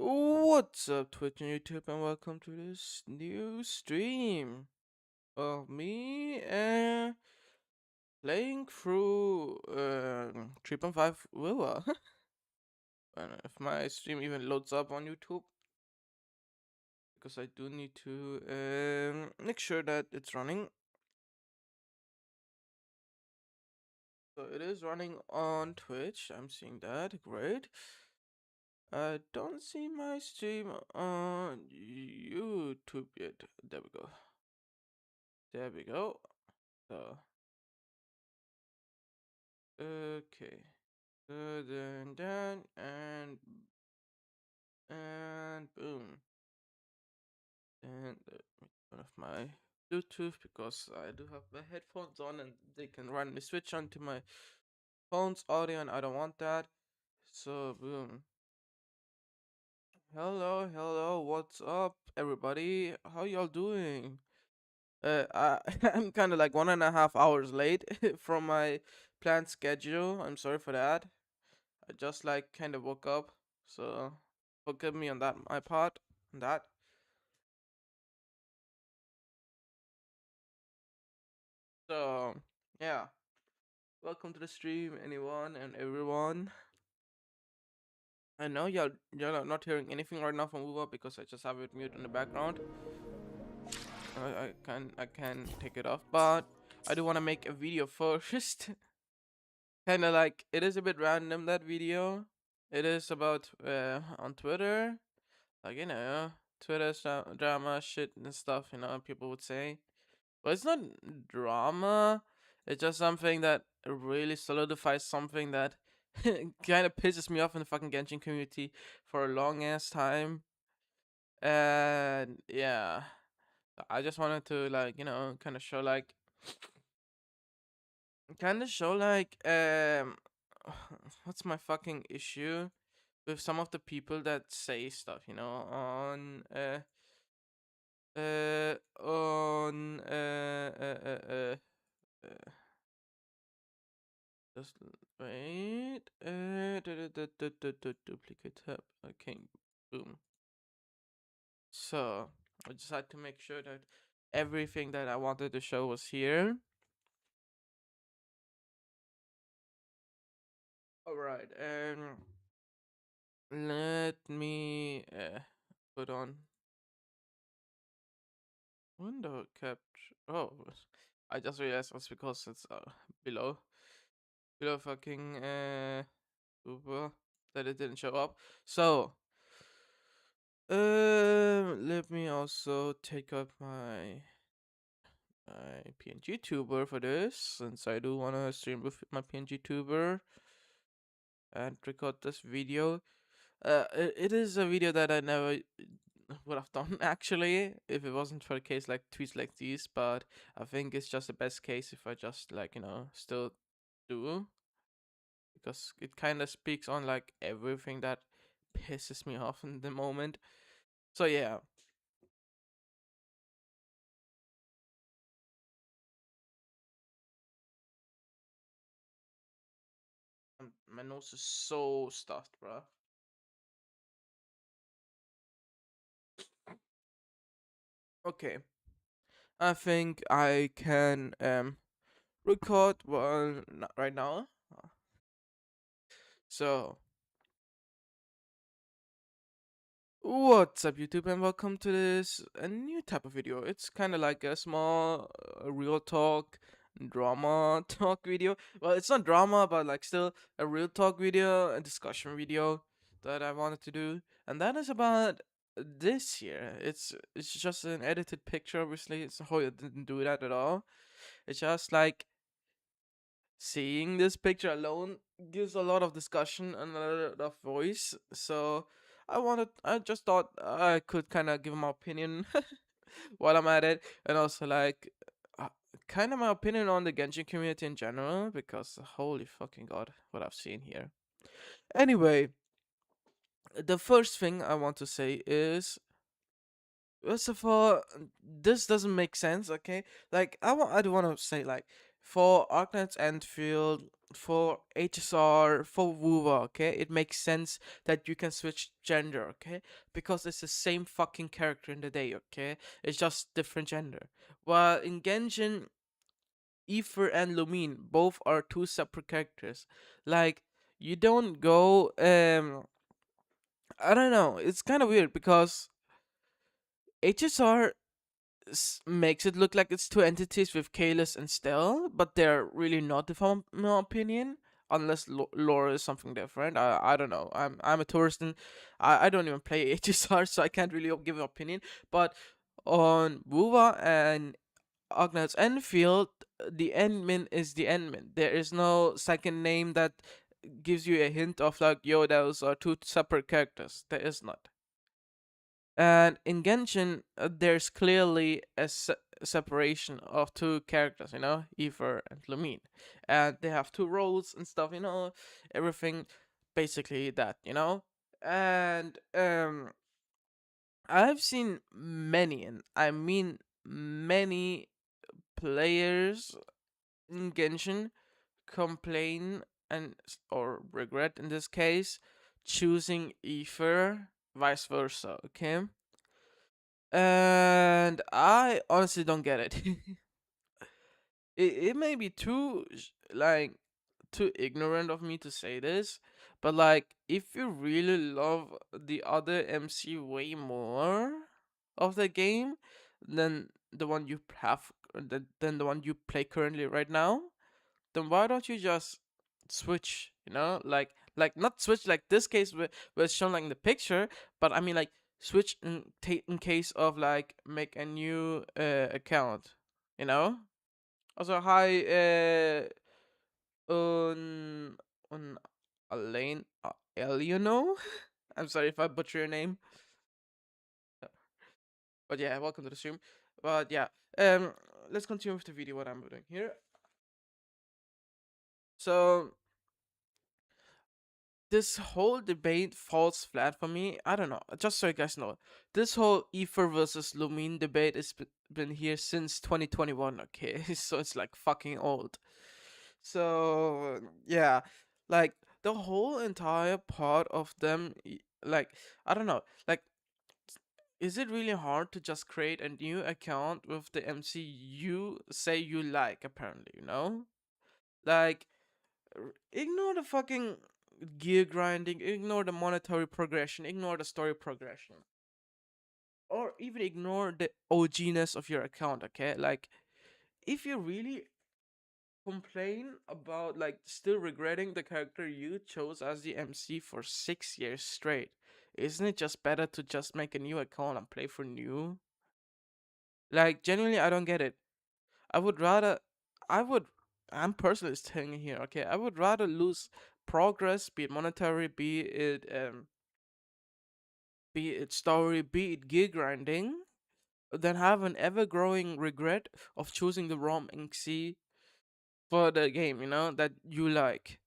What's up, Twitch and YouTube, and welcome to this new stream of me playing through 3.5 Wuwa. And if my stream even loads up on YouTube, because I do need to make sure that it's running. So it is running on Twitch. I'm seeing that. Great. I don't see my stream on YouTube yet. There we go. There we go. So okay. Then done and boom. And one of my Bluetooth because I do have my headphones on and they can randomly switch onto my phone's audio and I don't want that. So boom. Hello, what's up, everybody? How y'all doing? I'm kind of like 1.5 hours late from my planned schedule. I'm sorry for that. I just like kind of woke up, so forgive me on that, my part, on that. So yeah, welcome to the stream, anyone and everyone. I know y'all are not hearing anything right now from Wuwa because I just have it mute in the background. I can take it off, but I do want to make a video first. Kind of like it is a bit random, that video. It is about on Twitter, like Twitter drama shit and stuff. People would say. But it's not drama. It's just something that really solidifies something that kind of pisses me off in the fucking Genshin community for a long ass time. And yeah, I just wanted to kind of show what's my fucking issue with some of the people that say stuff, on just wait. Duplicate tab. Okay, boom. So I just had to make sure that everything that I wanted to show was here. All right, and let me put on window capture. Oh, I just realized that's because it's below fucking Uber that it didn't show up. So let me also take up my PNG tuber for this, since I do want to stream with my PNG tuber and record this video. It is a video that I never would have done actually if it wasn't for a case like tweets like these, but I think it's just the best case if I just still do, because it kind of speaks on like everything that pisses me off in the moment. So yeah. My nose is so stuffed, bruh. Okay. I think I can record well not right now. So what's up, YouTube, and welcome to this a new type of video. It's kind of like a small real talk drama talk video. Well, it's not drama, but like still a real talk video, a discussion video that I wanted to do, and that is about this year. It's just an edited picture, obviously. It's how I didn't do that at all. It's just like seeing this picture alone gives a lot of discussion and a lot of voice. So I just thought I could kind of give my opinion while I'm at it, and also uh, kind of my opinion on the Genshin community in general, because holy fucking god, what I've seen here. Anyway, the first thing I want to say is, first of all, this doesn't make sense. Okay, like I do want to say, like, for Arknight's Endfield, for HSR, for Wuwa, okay, it makes sense that you can switch gender, okay, because it's the same fucking character in the day, okay, it's just different gender. While in Genshin, Ether and Lumine both are two separate characters. Like, you don't go, I don't know, it's kind of weird because HSR makes it look like it's two entities with Kalis and Stell, but they're really not, if I'm, in my opinion. Unless lore is something different, I don't know. I'm a tourist and I don't even play HSR, so I can't really give an opinion. But on Wuwa and Agnet's Enfield, the Endmin is the Endmin. There is no second name that gives you a hint of like, yo, those are two separate characters. There is not. And in Genshin, there's clearly a separation of two characters, you know, Ether and Lumine. And they have two roles and stuff, you know, everything basically that, you know. And I've seen many, and I mean many players in Genshin complain and or regret in this case choosing Ether, vice versa, okay? And I honestly don't get it. It may be too like too ignorant of me to say this, but like if you really love the other MC way more of the game than the one you have than the one you play currently right now, then why don't you just switch? You know, like not switch like this case where it's shown like in the picture, but I mean like switch in case of like make a new account. You know. Also, hi, on on Elaine, Eliono. I'm sorry if I butcher your name, but yeah, welcome to the stream. But yeah, um, let's continue with the video. What I'm doing here. So this whole debate falls flat for me. I don't know. Just so you guys know, this whole Ether versus Lumine debate has been here since 2021. Okay, so it's like fucking old. So yeah, like the whole entire part of them, like I don't know, like is it really hard to just create a new account with the MC you say you like? Apparently, you know, like ignore the fucking gear grinding, ignore the monetary progression, ignore the story progression, or even ignore the OGness of your account, okay? Like, if you really complain about, like, still regretting the character you chose as the MC for 6 years straight, isn't it just better to just make a new account and play for new? Like, genuinely, I don't get it. I would rather, I would, I'm personally staying here, okay? I would rather lose progress, be it monetary, be it story, be it gear grinding, than have an ever growing regret of choosing the wrong MC for the game, you know, that you like.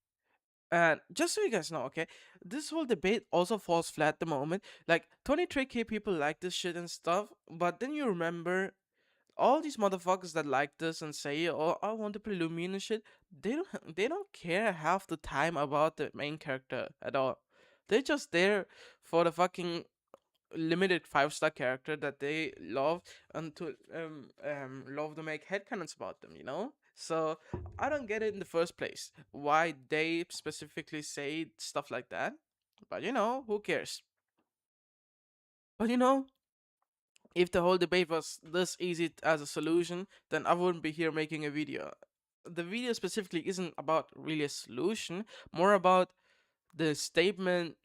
And just so you guys know, okay, this whole debate also falls flat the moment. Like 23k people like this shit and stuff, but then you remember all these motherfuckers that like this and say, "Oh, I want to play Lumine and shit." They don't care half the time about the main character at all. They're just there for the fucking limited 5-star character that they love and to love to make headcanons about them, you know? So I don't get it in the first place why they specifically say stuff like that. But you know, who cares? But you know, if the whole debate was this easy as a solution, then I wouldn't be here making a video. The video specifically isn't about really a solution, more about the statement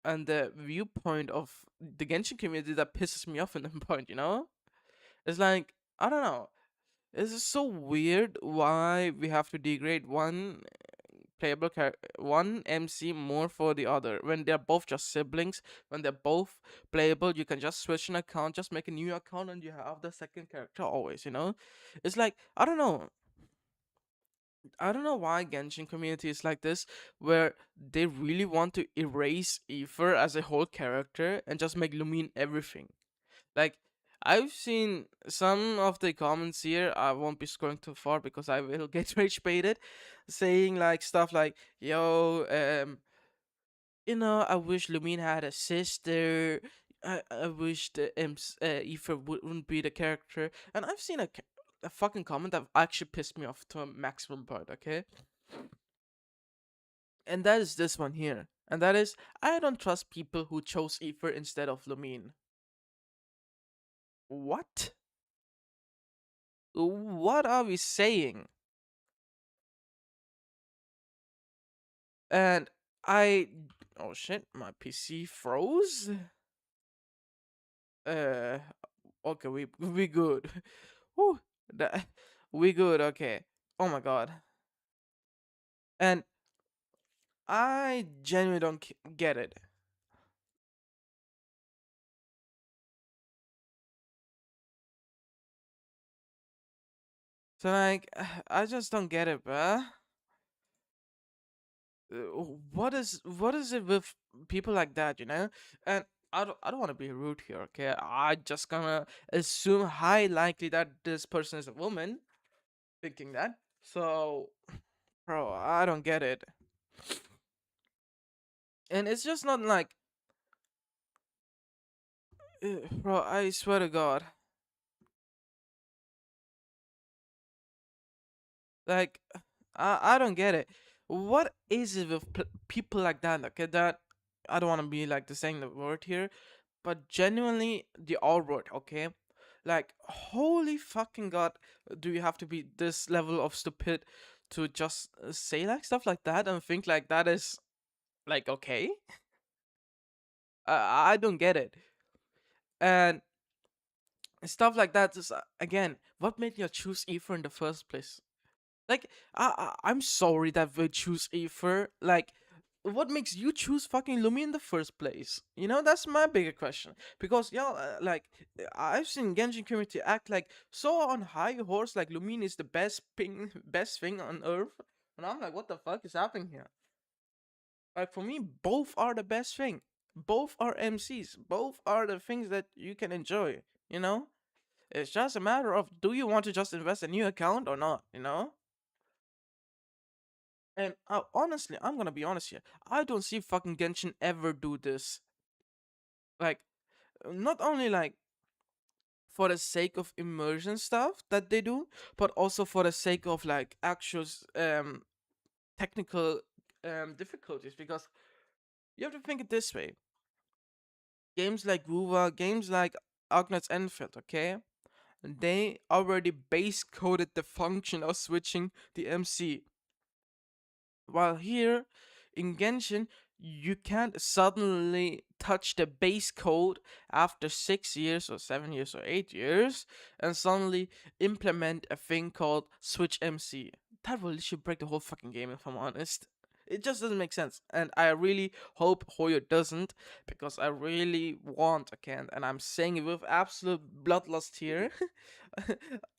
and the viewpoint of the Genshin community that pisses me off in the point, you know? It's like, I don't know. It's just so weird why we have to degrade one MC more for the other when they're both just siblings, when they're both playable. You can just switch an account, just make a new account, and you have the second character always, you know? It's like, I don't know why Genshin community is like this, where they really want to erase Ether as a whole character and just make Lumine everything. Like, I've seen some of the comments here. I won't be scrolling too far because I will get rage baited, saying like stuff like, "Yo, I wish Lumine had a sister. I wish the Aoife wouldn't be the character." And I've seen a fucking comment that actually pissed me off to a maximum part. Okay, and that is this one here, and that is, I don't trust people who chose Aoife instead of Lumine. What? What are we saying? And I, oh shit, my PC froze. Uh, okay, we good. Whew, that, we good. Okay. Oh my god. And I genuinely don't get it. So like, I just don't get it, bruh. What is it with people like that, you know? And I don't want to be rude here, okay? I just gonna assume high likely that this person is a woman, thinking that. So, bro, I don't get it. And it's just not like, bro, I swear to God, like, I don't get it. What is it with people like that? Okay, that I don't want to be like the saying the word here, but genuinely the R word. Okay, like holy fucking God, do you have to be this level of stupid to just say like stuff like that and think like that is like okay? I don't get it. And stuff like that is again, what made you choose Ether in the first place? Like, I'm sorry that we choose Aether. Like, what makes you choose fucking Lumi in the first place? You know, that's my bigger question. Because, like, I've seen Genshin community act like so on high horse, like Lumine is the best thing on Earth. And I'm like, what the fuck is happening here? Like, for me, both are the best thing. Both are MCs. Both are the things that you can enjoy, you know? It's just a matter of, do you want to just invest a new account or not, you know? And honestly, I'm gonna be honest here. I don't see fucking Genshin ever do this. Like, not only like for the sake of immersion stuff that they do, but also for the sake of like actual technical difficulties. Because you have to think it this way: games like Wuwa, games like Agnet's Enfield, okay, they already base coded the function of switching the MC. While here in Genshin, you can't suddenly touch the base code after 6 years or 7 years or 8 years and suddenly implement a thing called Switch MC. That will literally break the whole fucking game if I'm honest. It just doesn't make sense. And I really hope Hoyo doesn't, because I really want, again, and I'm saying it with absolute bloodlust here,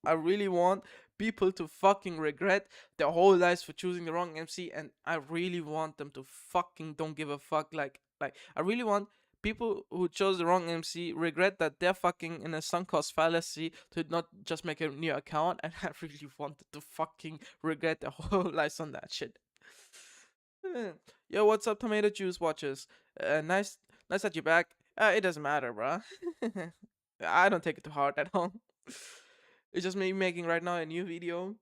I really want people to fucking regret their whole lives for choosing the wrong MC, and I really want them to fucking don't give a fuck. Like I really want people who chose the wrong MC regret that they're fucking in a sunk cost fallacy to not just make a new account, and I really wanted to fucking regret their whole lives on that shit. Yo, what's up, tomato juice watchers? Nice that you're back. It doesn't matter, bruh. I don't take it to heart at all. It's just me making right now a new video,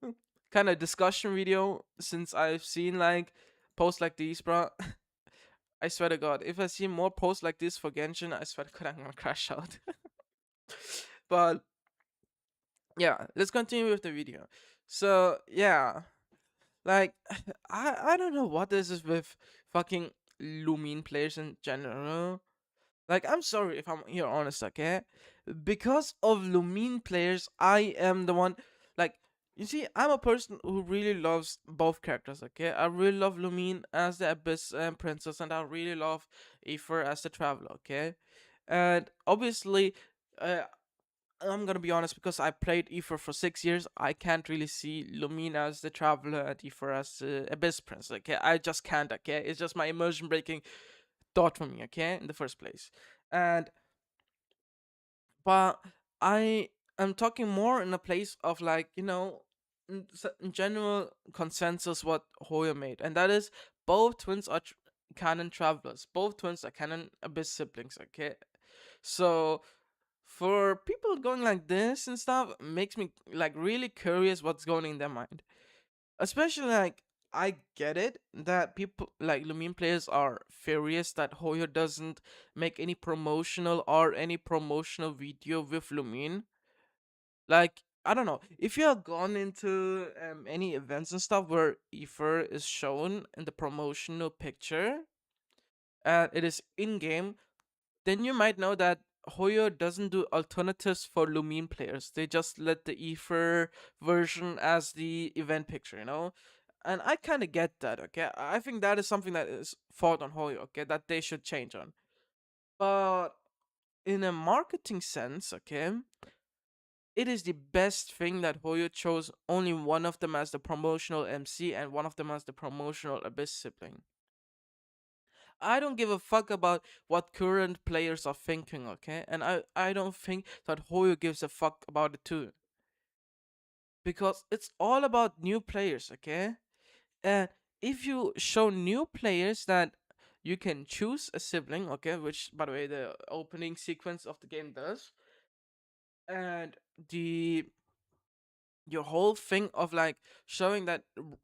kind of discussion video, since I've seen like posts like these, bro. I swear to God, if I see more posts like this for Genshin, I swear to God, I'm gonna crash out. But yeah, let's continue with the video. So yeah, like I don't know what this is with fucking Lumine players in general. Like, I'm sorry if I'm here honest, okay? Because of Lumine players, I am the one. Like, you see, I'm a person who really loves both characters, okay? I really love Lumine as the Abyss Princess, and I really love Aether as the Traveler, okay? And obviously, uh, I'm gonna be honest, because I played Aether for 6 years, I can't really see Lumine as the Traveler and Aether as the Abyss Princess, okay? I just can't, okay? It's just my immersion breaking thought for me, okay, in the first place. And but I am talking more in a place of like, in general consensus what Hoya made, and that is both twins are canon travelers. Both twins are canon abyss siblings. Okay, so for people going like this and stuff, makes me like really curious what's going in their mind. Especially like I get it that people like Lumine players are furious that Hoyo doesn't make any promotional or any promotional video with Lumine. Like I don't know if you have gone into any events and stuff where Ether is shown in the promotional picture and it is in game, then you might know that Hoyo doesn't do alternatives for Lumine players. They just let the Ether version as the event picture, And I kind of get that, okay? I think that is something that is fault on Hoyo, okay? That they should change on. But in a marketing sense, okay, it is the best thing that Hoyo chose only one of them as the promotional MC and one of them as the promotional Abyss sibling. I don't give a fuck about what current players are thinking, okay? And I don't think that Hoyo gives a fuck about it too. Because it's all about new players, okay? And if you show new players that you can choose a sibling, okay, which by the way the opening sequence of the game does, and the your whole thing of like showing that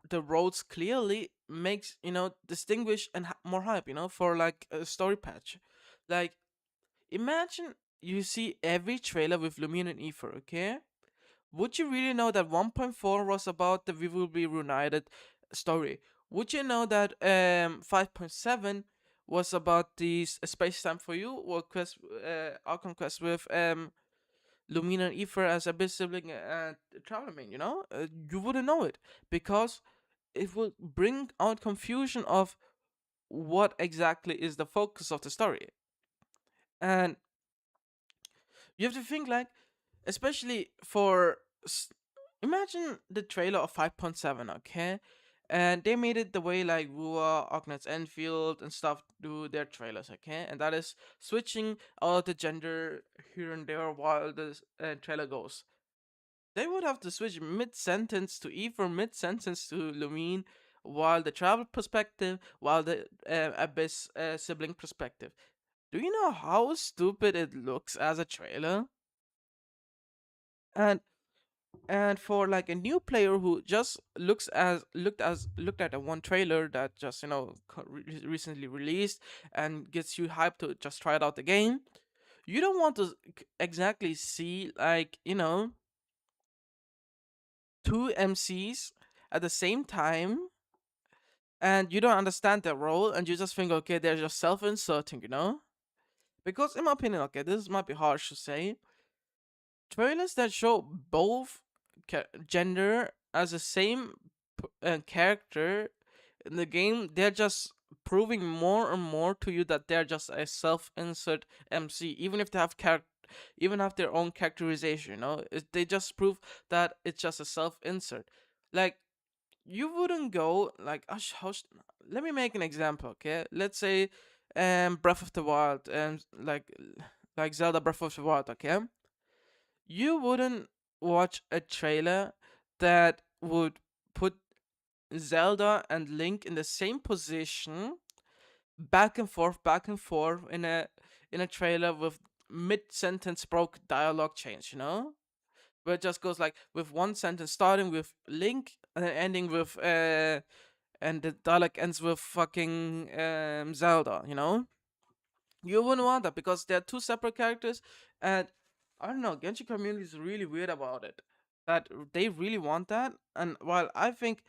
the roads clearly makes distinguish and more hype, for like a story patch. Like imagine you see every trailer with Lumine and Ether, okay? Would you really know that 1.4 was about the We Will Be Reunited story? Would you know that 5.7 was about the Space Time for You or quest outcome quest with Lumina and Ether as a big sibling and Traveler Main, you wouldn't know it because it will bring out confusion of what exactly is the focus of the story. And you have to think like, especially for imagine the trailer of 5.7, okay? And they made it the way like Wuwa, Ognet's Enfield, and stuff do their trailers, okay? And that is switching out the gender here and there while the trailer goes. They would have to switch mid sentence to Ether, mid sentence to Lumine, while the travel perspective, while the Abyss sibling perspective. Do you know how stupid it looks as a trailer? And for like a new player who just looked at a one trailer that just recently released and gets you hyped to just try it out the game, you don't want to exactly see like two MCs at the same time and you don't understand their role and you just think okay they're just self-inserting, because in my opinion, okay, this might be harsh to say, trailers that show both gender as the same character in the game, they're just proving more and more to you that they're just a self-insert MC, even if they have even have their own characterization. They just prove that it's just a self-insert. Like you wouldn't go like, let me make an example. Okay, let's say, Breath of the Wild, and like Zelda Breath of the Wild. Okay, you wouldn't watch a trailer that would put Zelda and Link in the same position, back and forth in a trailer with mid sentence broke dialogue change, where it just goes like with one sentence starting with Link and then ending with and the dialogue ends with fucking Zelda, You wouldn't want that because they're two separate characters, and I don't know, Genshin community is really weird about it. That they really want that, and while I think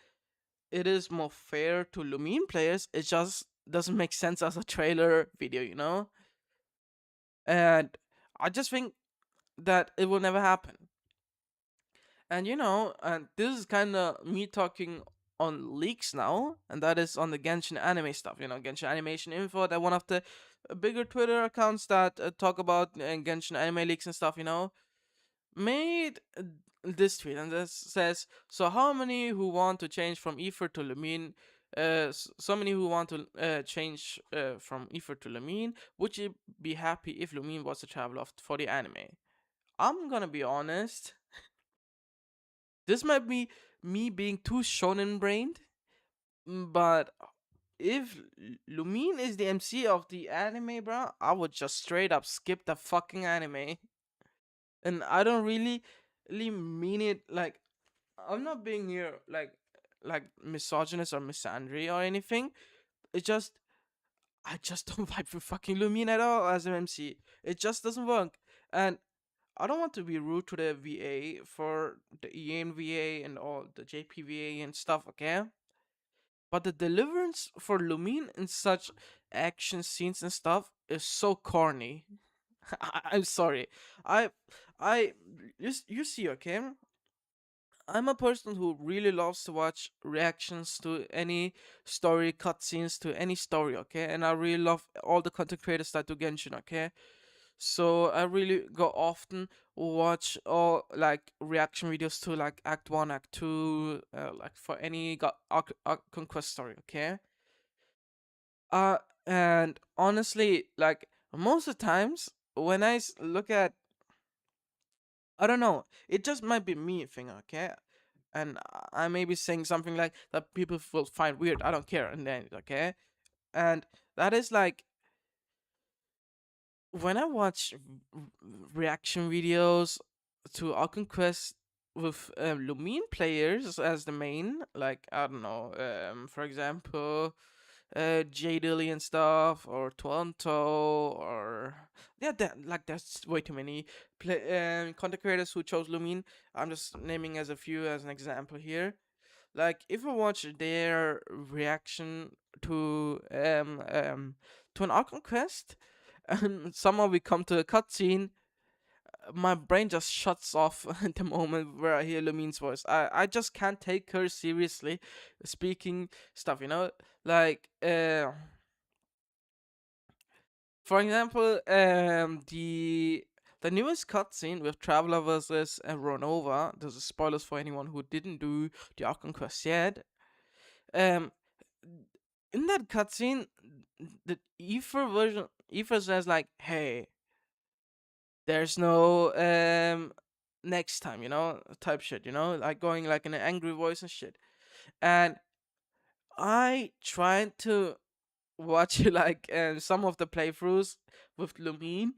it is more fair to Lumine players, it just doesn't make sense as a trailer video, And I just think that it will never happen. And and this is kind of me talking on leaks now, and that is on the Genshin anime stuff. Genshin Animation Info, that one of the bigger Twitter accounts that talk about Genshin anime leaks and stuff. Made this tweet, and this says, so how many who want to change from Ether to Lumine, so many who want to change from Ether to Lumine, would you be happy if Lumine was the traveler for the anime? I'm gonna be honest. This might be me being too shonen brained, but if Lumine is the MC of the anime, bro, I would just straight up skip the fucking anime. And I don't really mean it like I'm not being here like misogynist or misandry or anything. It just I just don't vibe with fucking Lumine at all as an MC. It just doesn't work. And I don't want to be rude to the VA for the EN VA and all the JPVA and stuff, okay? But the deliverance for Lumine in such action scenes and stuff is so corny. I'm sorry. I, I, you see, okay? I'm a person who really loves to watch reactions to any story, cutscenes to any story, okay? And I really love all the content creators that do Genshin, okay? So I really go often watch all like reaction videos to like Act One, Act Two, like for any conquest story. Okay. Uh, and honestly, like most of the times when look at, I don't know, it just might be me thing. Okay. And I may be saying something like that people will find weird. I don't care. And then okay. And that is like when I watch reaction videos to Alcon Quest with Lumine players as the main, like I don't know, for example, J Dilly and stuff, or Toronto, or yeah, like there's way too many content creators who chose Lumine. I'm just naming as a few as an example here. Like if I watch their reaction to an Alcon Quest, and somehow we come to a cutscene, my brain just shuts off at the moment where I hear Lumine's voice. I just can't take her seriously speaking stuff, you know? Like, for example, the newest cutscene with Traveler versus Ronova, this is spoilers for anyone who didn't do the Archon Quest yet. Um, in that cutscene, the Aether says like, "Hey, there's no next time, you know, type shit, you know, like going like in an angry voice and shit." And I tried to watch like some of the playthroughs with Lumine,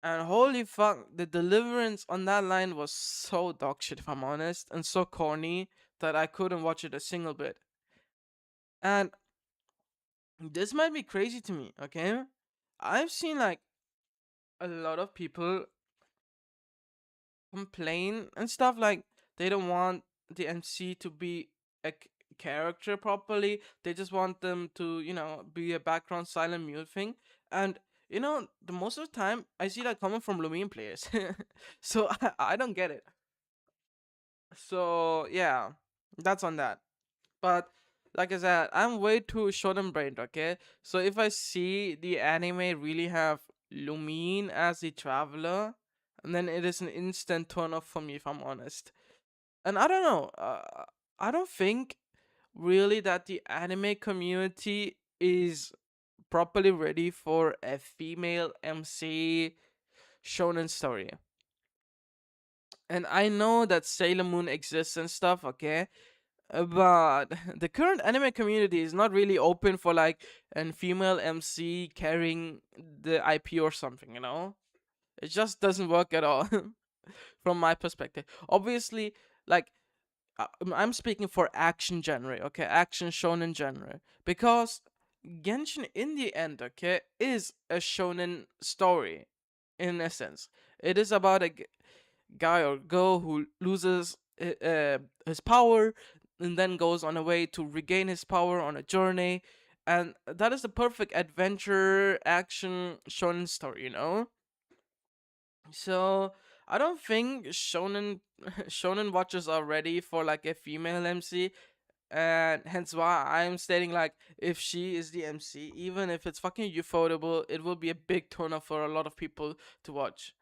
and holy fuck, the deliverance on that line was so dog shit, if I'm honest, and so corny that I couldn't watch it a single bit. And this might be crazy to me, okay? I've seen like a lot of people complain and stuff like they don't want the MC to be a character properly. They just want them to, you know, be a background silent mute thing. And you know, the most of the time I see that coming from Lumine players. So I don't get it. So yeah, that's on that. But like I said, I'm way too shonen brained, okay? So if I see the anime really have Lumine as the traveler, and then it is an instant turn off for me, if I'm honest. And I don't know, I don't think really that the anime community is properly ready for a female MC shonen story. And I know that Sailor Moon exists and stuff, okay? But the current anime community is not really open for like a female MC carrying the IP or something, you know? It just doesn't work at all from my perspective. Obviously, like I'm speaking for action genre, okay? Action shonen genre. Because Genshin in the end, okay, is a shonen story in essence. It is about a guy or girl who loses his power and then goes on a way to regain his power on a journey, and that is the perfect adventure action shonen story, you know. So I don't think shonen shonen watchers are ready for like a female MC, and hence why I'm stating like if she is the MC, even if it's fucking ufotable, it will be a big turn off for a lot of people to watch.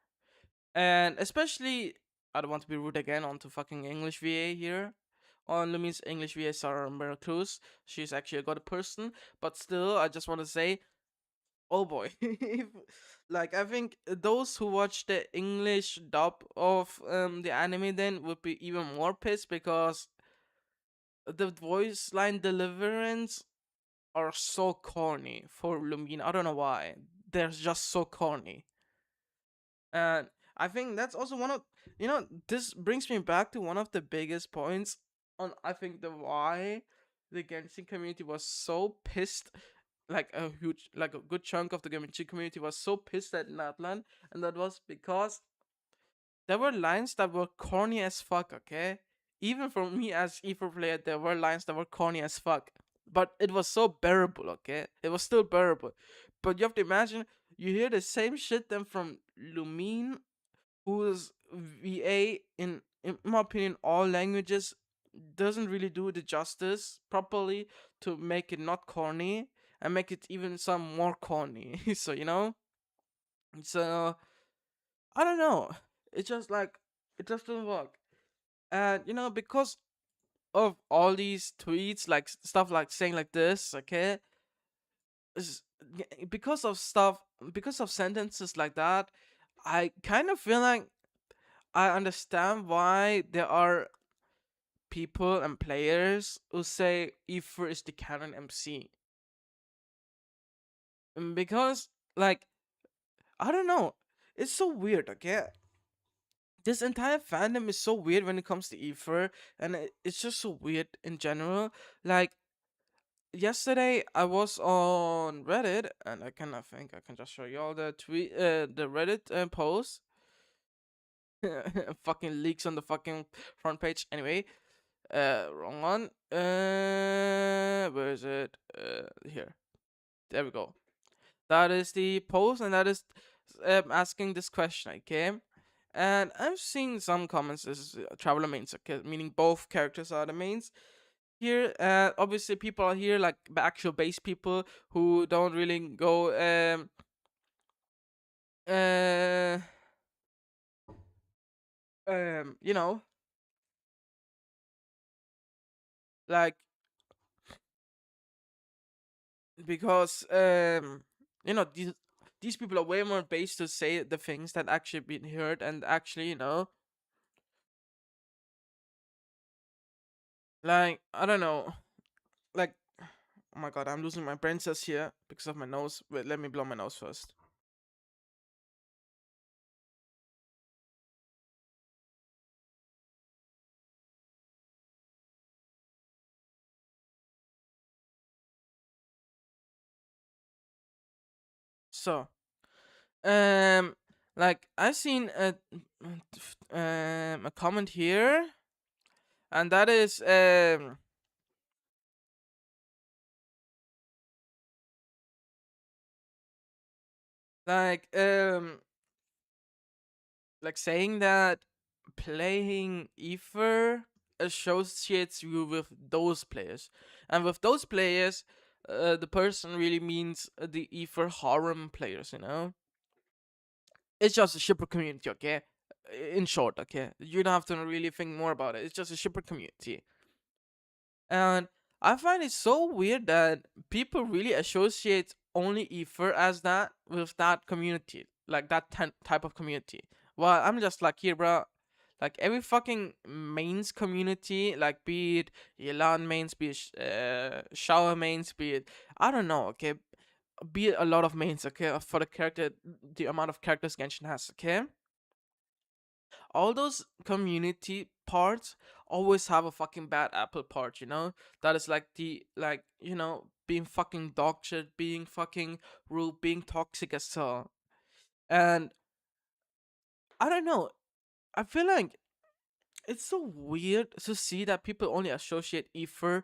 And especially, I don't want to be rude again onto fucking English VA here. On Lumi's English VA, Sarah Miracruz. She's actually a good person. But still, I just want to say Oh boy. Like I think those who watch the English dub of the anime then would be even more pissed because the voice line deliverance are so corny for Lumine. I don't know why. They're just so corny. And I think that's also one of, this brings me back to one of the biggest points on, I think, the why the Genshin community was so pissed. Like a good chunk of the Genshin community was so pissed at Natlan, and that was because there were lines that were corny as fuck. Okay, even for me as E4 player, there were lines that were corny as fuck, but it was so bearable. Okay, it was still bearable, but you have to imagine you hear the same shit then from Lumine, whose VA in my opinion all languages doesn't really do the justice properly to make it not corny and make it even some more corny. So so I don't know. It's just like it just doesn't work. And because of all these tweets, like stuff like saying like this, okay, because of stuff, because of sentences like that, I kind of feel like I understand why there are people and players who say Ether is the canon MC. Because, like, I don't know. It's so weird, okay? This entire fandom is so weird when it comes to Ether, and it's just so weird in general. Like, yesterday I was on Reddit, and I think I can just show you all the Reddit post. Fucking leaks on the fucking front page. Anyway, wrong one. Where is it? Here. There we go. That is the post, and that is asking this question. Okay, and I've seen some comments. This is traveler mains, okay, meaning both characters are the mains. Here, obviously, people are here like actual base people who don't really go uh you know, like, because these people are way more based to say the things that actually been heard, and actually, like, I don't know, like, oh my god, I'm losing my brain cells here because of my nose. Wait, let me blow my nose first. So, um like, I seen a comment here, and that is like like saying that playing Ether associates you with those players, and with those players, the person really means the Ether harem players. It's just a shipper community, okay? In short, okay, you don't have to really think more about it. It's just a shipper community. And I find it so weird that people really associate only Ether as that with that community, like that type of community. Well, I'm just like, here, bro. Like, every fucking mains community, like, be it Yelan mains, be it Shower mains, be it, I don't know, okay, be it a lot of mains, okay, for the amount of characters Genshin has, okay. All those community parts always have a fucking bad apple part. That is like being fucking dog shit, being fucking rude, being toxic as hell. And I don't know, I feel like it's so weird to see that people only associate Ether.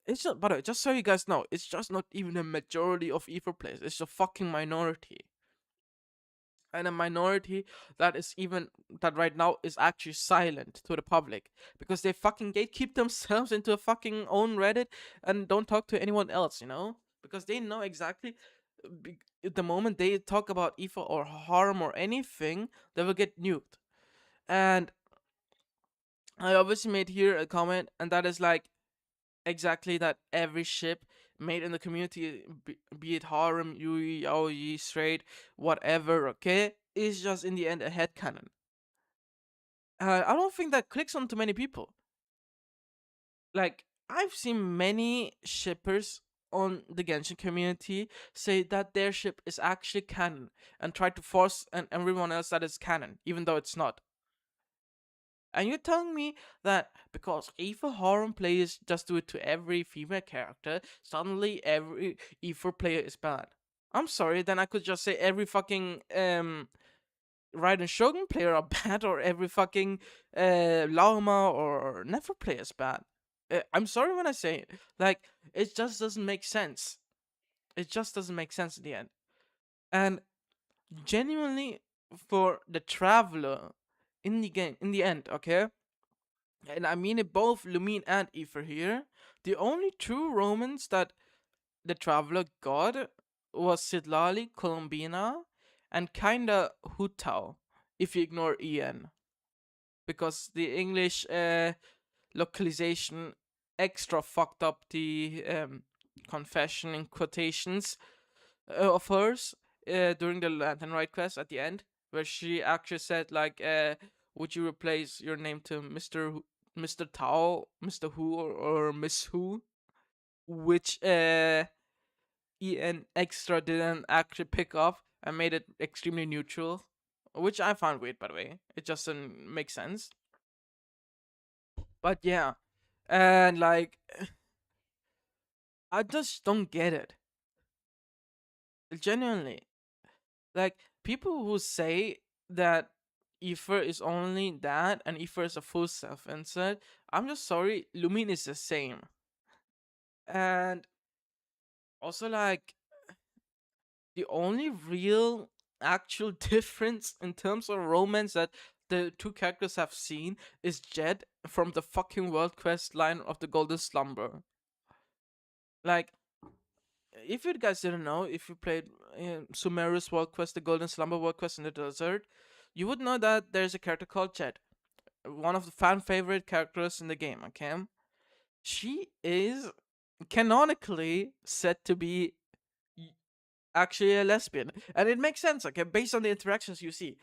It's just, by the way, just so you guys know, it's just not even a majority of Ether players, it's a fucking minority. And a minority that is even that right now is actually silent to the public because they fucking gatekeep themselves into a fucking own Reddit and don't talk to anyone else, because they know exactly, the moment they talk about evil or harm or anything, they will get nuked. And I obviously made here a comment, and that is like exactly that every ship made in the community, be it harem, yui, yaoi, straight, whatever, okay, is just in the end a headcanon. I don't think that clicks on too many people. Like, I've seen many shippers on the Genshin community say that their ship is actually canon and try to force everyone else that it's canon, even though it's not. And you're telling me that because Aether harem players just do it to every female character, suddenly every Aether player is bad? I'm sorry, then I could just say every fucking Raiden Shogun player are bad, or every fucking Lauma or Never player is bad. I'm sorry when I say it. Like, it just doesn't make sense. It just doesn't make sense in the end. And genuinely, for the traveler in the game, in the end, okay, and I mean it both Lumine and Aether here, the only true Romans that the traveler got was Sidlali, Columbina, and kinda Hutao, if you ignore En. Because the English localization extra fucked up the confession in quotations of hers during the Lantern Rite quest at the end, where she actually said like, "Would you replace your name to Mr. Tao, Mr. Who, or Miss Who?" Which En extra didn't actually pick up and made it extremely neutral, which I found weird, by the way. It just didn't make sense. But yeah, and like, I just don't get it. Genuinely. Like, people who say that Ether is only that and Ether is a full self insert, I'm just sorry, Lumin is the same. And also, like, the only real actual difference in terms of romance that the two characters have seen is Jed from the fucking World Quest line of the Golden Slumber. Like, if you guys didn't know, if you played Sumeru's World Quest, the Golden Slumber World Quest in the desert, you would know that there's a character called Jet, one of the fan favorite characters in the game. Okay, she is canonically said to be actually a lesbian, and it makes sense. Okay, based on the interactions you see.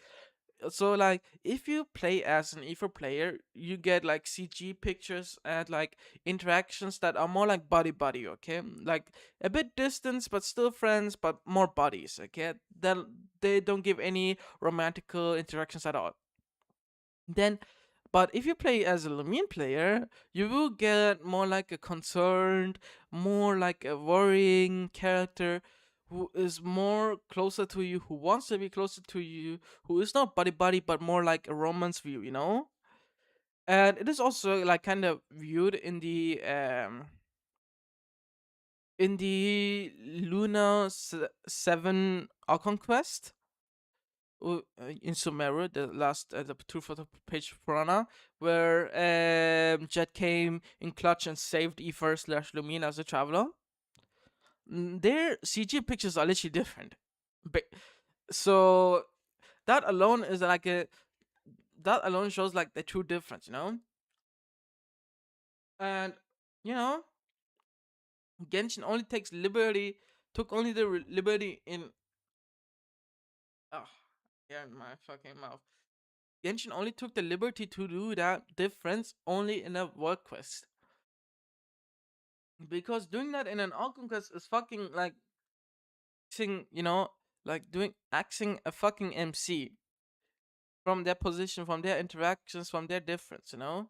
So like, if you play as an Ether player, you get like CG pictures and like interactions that are more like buddy buddy, okay, like a bit distance but still friends, but more buddies, okay, that they don't give any romantical interactions at all. Then, but if you play as a Lumine player, you will get more like a concerned, more like a worrying character who is more closer to you, who wants to be closer to you, who is not buddy buddy, but more like a romance view, you know? And it is also like kind of viewed in the Luna 7 Alcon quest in Sumeru, the last the two photo page Purana, where Jet came in clutch and saved Ether slash Lumine as a traveler. Their CG pictures are literally different. So that alone is like a that alone shows like the true difference, you know. And you know, Genshin only takes liberty, took only the liberty in. Oh, yeah, in my fucking mouth. Genshin only took the liberty to do that difference only in a world quest. Because doing that in an Alcon quest is fucking like you know, like doing axing a fucking MC from their position, from their interactions, from their difference, you know?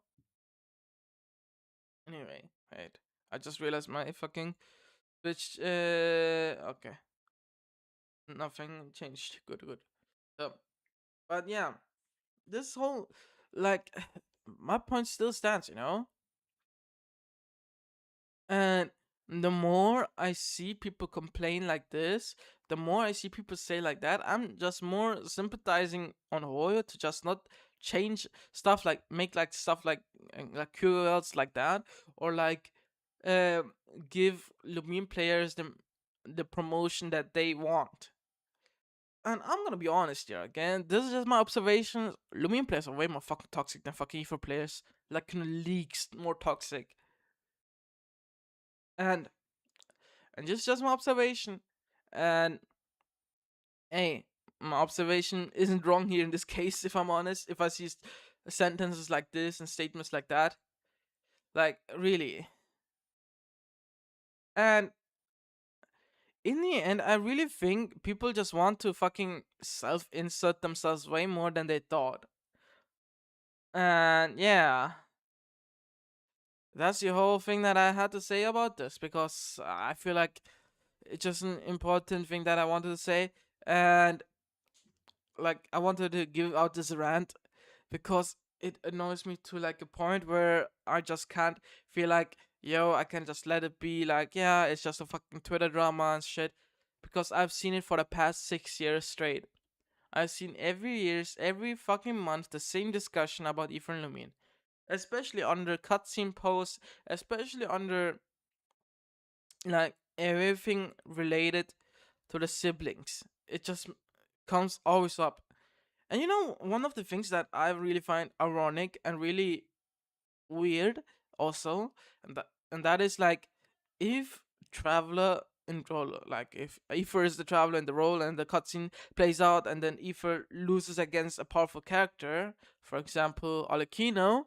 Anyway, wait. I just realized my fucking Switch okay. Nothing changed. Good, good. So, but yeah, this whole like my point still stands, you know? And the more I see people complain like this, the more I see people say like that, I'm just more sympathizing on Hoyo to just not change stuff, like make like stuff like QLs like that, or like uh, give Lumine players the promotion that they want. And I'm gonna be honest here again. This is just my observations. Lumine players are way more fucking toxic than fucking Evo players. Like, leagues more toxic. And And just my observation. And hey, my observation isn't wrong here in this case, if I'm honest. If I see sentences like this and statements like that, like really. And in the end, I really think people just want to fucking self insert themselves way more than they thought. And yeah, that's the whole thing that I had to say about this, because I feel like it's just an important thing that I wanted to say. And like, I wanted to give out this rant because it annoys me to like a point where I just can't feel like, yo, I can just let it be. Like, yeah, it's just a fucking Twitter drama and shit. Because I've seen it for the past 6 years straight. I've seen every fucking month, the same discussion about Ethan Lumin. Especially under cutscene posts, especially under like everything related to the siblings. It just comes always up. And you know, one of the things that I really find ironic and really weird also, and that is like, if Traveler in role, like if Aether is the Traveler in the role and the cutscene plays out and then Aether loses against a powerful character, for example Alekino,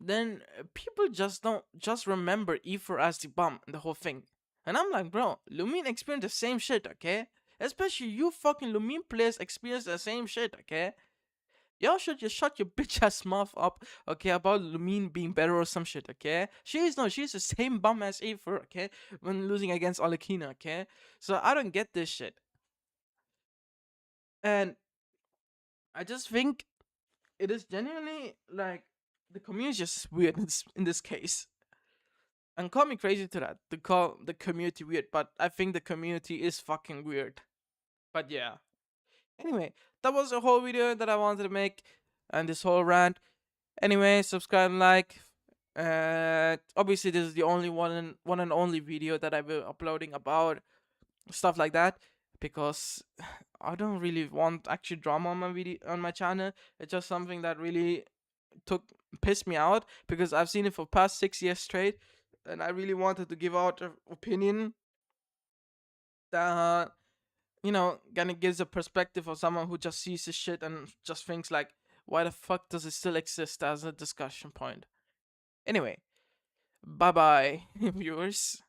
then people just don't just remember Aether as the bomb and the whole thing. And I'm like, bro, Lumin experienced the same shit, okay? Especially you fucking Lumin players experience the same shit, okay? Y'all should just shut your bitch ass mouth up, okay, about Lumin being better or some shit, okay? She's the same bum as Aether, okay? When losing against Alekina, okay? So I don't get this shit. And I just think it is genuinely like the community is just weird in this case. And call me crazy to that, to call the community weird, but I think the community is fucking weird. But yeah. Anyway, that was the whole video that I wanted to make, and this whole rant. Anyway, subscribe and like. Obviously, this is the only one and only video that I've been uploading about stuff like that, because I don't really want actually drama on my video on my channel. It's just something that really pissed me out, because I've seen it for past 6 years straight, and I really wanted to give out an opinion that, you know, kind of gives a perspective of someone who just sees this shit and just thinks like, why the fuck does it still exist as a discussion point? Anyway, bye bye, viewers.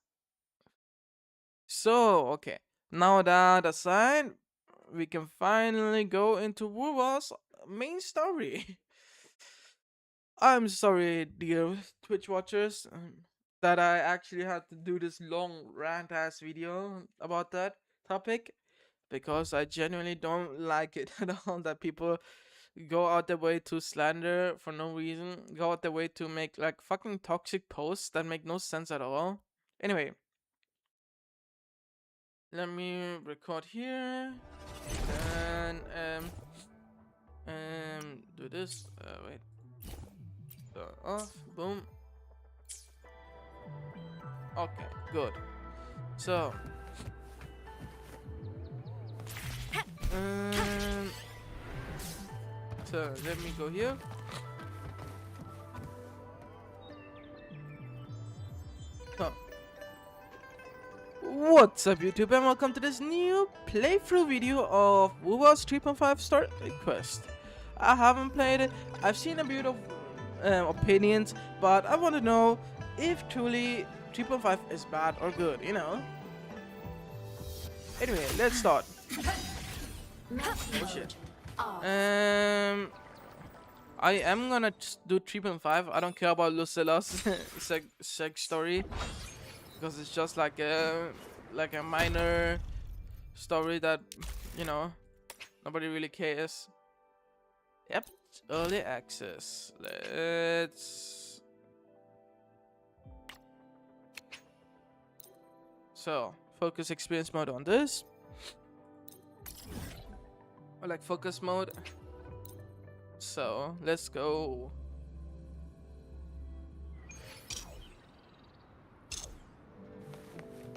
So, okay, now that aside, we can finally go into Wuwa's main story. I'm sorry, dear Twitch watchers, that I actually had to do this long rant ass video about that topic, because I genuinely don't like it at all that people go out their way to slander for no reason, go out their way to make like fucking toxic posts that make no sense at all. Anyway, let me record here and do this. Wait, off, boom. Okay, good. So, um, so let me go here. So, what's up, YouTube, and welcome to this new playthrough video of Wuwa's 3.5 Star Quest. I haven't played it. I've seen a bit of opinions, but I want to know if truly 3.5 is bad or good, you know? Anyway, let's start. Oh shit. I am gonna do 3.5. I don't care about Lucilla's sex story, because it's just like a minor story that, you know, nobody really cares. Yep, early access. Let's. So, focus experience mode on this. Or like focus mode. So, let's go.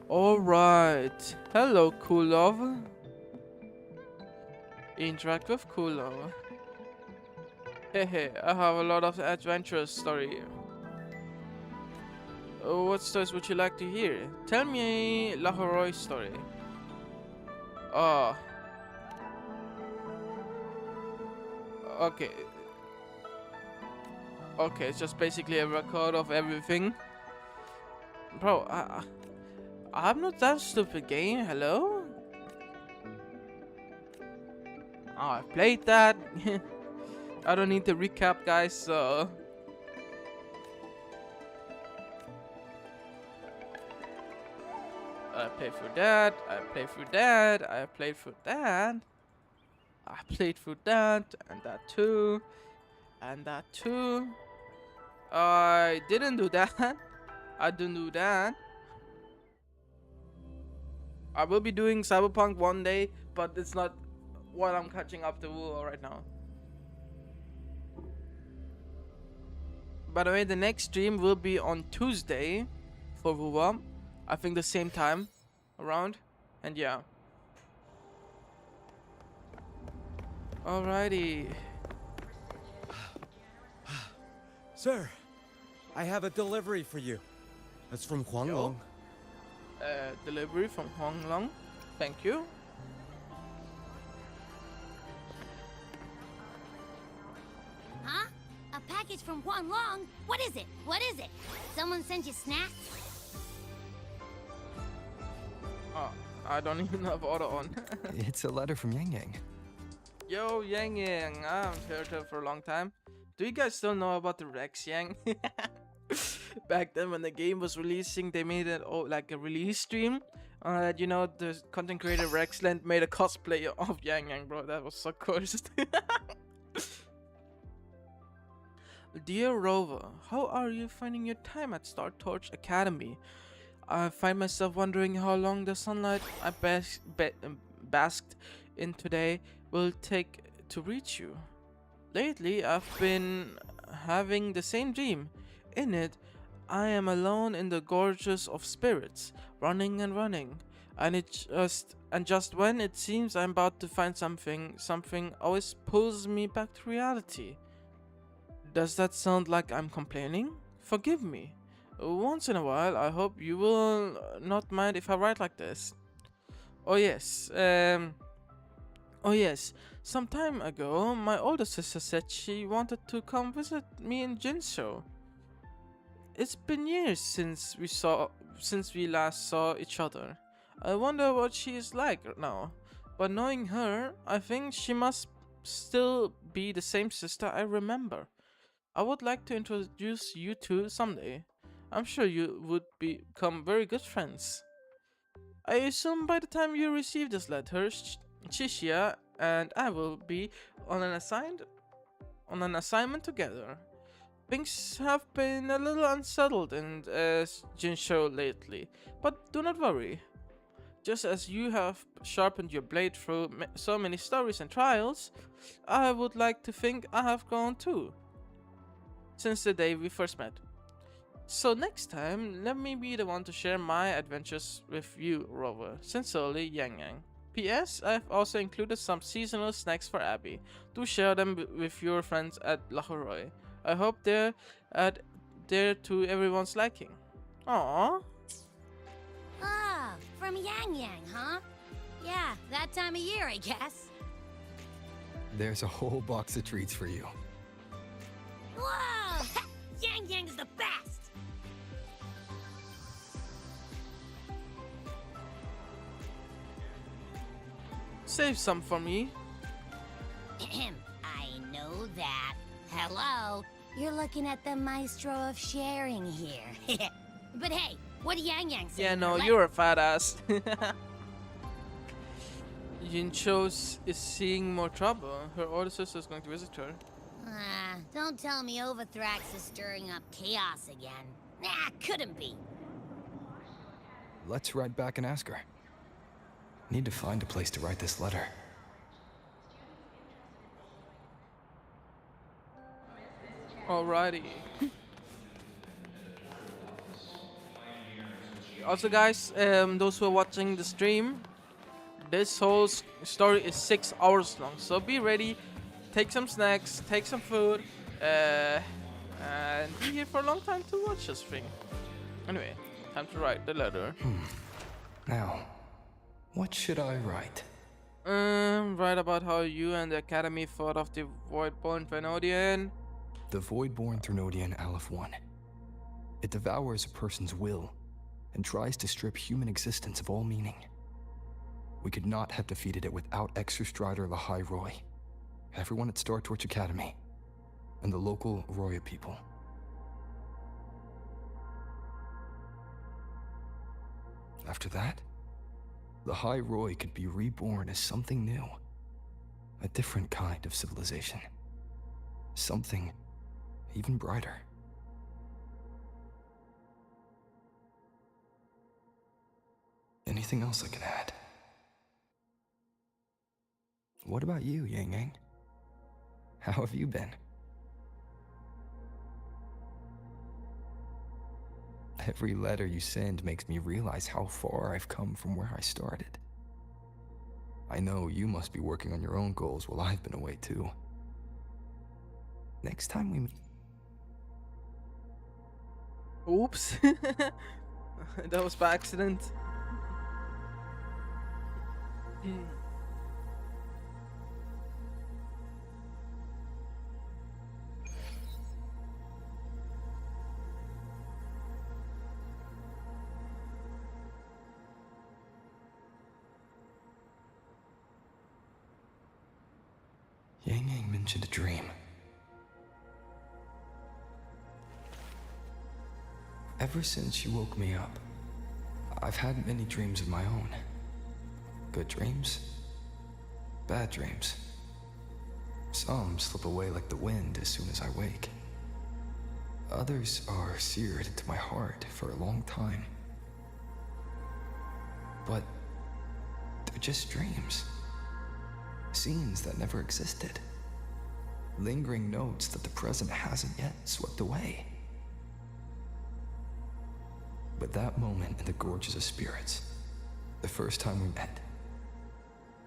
Alright. Hello, cool love. Interact with cool love. Hey, I have a lot of adventurous story. What stories would you like to hear? Tell me a Lahoroy story. Oh. Okay. Okay, it's just basically a record of everything. Bro, I'm not that stupid game, hello? Oh, I played that. I don't need to recap, guys, so... I played through that, I played through that, I played through that. I played through that, and that too, and that too. I didn't do that. I didn't do that. I will be doing Cyberpunk one day, but it's not what I'm catching up to Wuwa right now. By the way, the next stream will be on Tuesday for Wuwa. I think the same time around. And yeah. Alrighty. Sir, I have a delivery for you. It's from Huanglong. Delivery from Huanglong. Thank you. Huh? A package from Huanglong? What is it? What is it? Someone sent you snacks? Oh, I don't even have auto on. It's a letter from Yang Yang. Yo, Yang Yang. I haven't heard her for a long time. Do you guys still know about the Rex Yang? Back then when the game was releasing, they made it like a release stream. You know, the content creator Rexland made a cosplay of Yang Yang, bro. That was so cursed. Dear Rover, how are you finding your time at Star Torch Academy? I find myself wondering how long the sunlight I basked in today will take to reach you. Lately, I've been having the same dream. In it, I am alone in the gorges of spirits, running and running, and just when it seems I'm about to find something always pulls me back to reality. Does that sound like I'm complaining? Forgive me. Once in a while, I hope you will not mind if I write like this. Oh yes, some time ago, my older sister said she wanted to come visit me in Jinsho. It's been years since we last saw each other. I wonder what she is like now. But knowing her, I think she must still be the same sister I remember. I would like to introduce you two someday. I'm sure you would become very good friends. I assume by the time you receive this letter, Chishia and I will be on an assignment together. Things have been a little unsettled in Jinsho lately, but do not worry. Just as you have sharpened your blade through so many stories and trials, I would like to think I have grown too, since the day we first met. So next time, let me be the one to share my adventures with you, Rover. Sincerely, Yang Yang. P.S. I've also included some seasonal snacks for Abby. Do share them with your friends at Lahoroy. I hope they're to everyone's liking. Aww. Ah, from Yang Yang, huh? Yeah, that time of year, I guess. There's a whole box of treats for you. Whoa! Yang Yang is the best! Save some for me. I know that. Hello? You're looking at the maestro of sharing here. But hey, what did Yang Yang say? Yeah, no, you're a fat ass. Jinsho is seeing more trouble. Her older sister is going to visit her. Don't tell me Overthrax is stirring up chaos again. Nah, couldn't be. Let's write back and ask her. Need to find a place to write this letter. Alrighty. Also guys, those who are watching the stream, this whole story is 6 hours long, so be ready, take some snacks, take some food, and be here for a long time to watch this thing. Anyway, time to write the letter. Now, what should I write? Write about how you and the Academy fought off the Voidborn Venodian. The Voidborn Thrunodian Aleph 1. It devours a person's will and tries to strip human existence of all meaning. We could not have defeated it without Exostrider Lahai Roy, everyone at Star Torch Academy, and the local Roya people. After that, Lahai Roy could be reborn as something new, a different kind of civilization, something even brighter. Anything else I can add? What about you, Yang Yang? How have you been? Every letter you send makes me realize how far I've come from where I started. I know you must be working on your own goals while I've been away too. Next time we meet... Oops. That was by accident. Yang Yang mentioned a dream. Ever since she woke me up, I've had many dreams of my own. Good dreams, bad dreams. Some slip away like the wind as soon as I wake. Others are seared into my heart for a long time. But they're just dreams. Scenes that never existed. Lingering notes that the present hasn't yet swept away. But that moment in the Gorges of Spirits, the first time we met,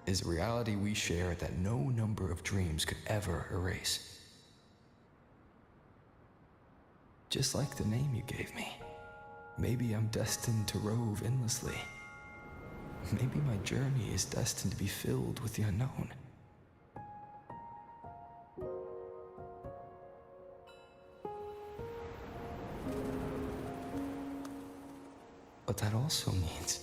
is a reality we share that no number of dreams could ever erase. Just like the name you gave me, maybe I'm destined to rove endlessly. Maybe my journey is destined to be filled with the unknown. But that also means...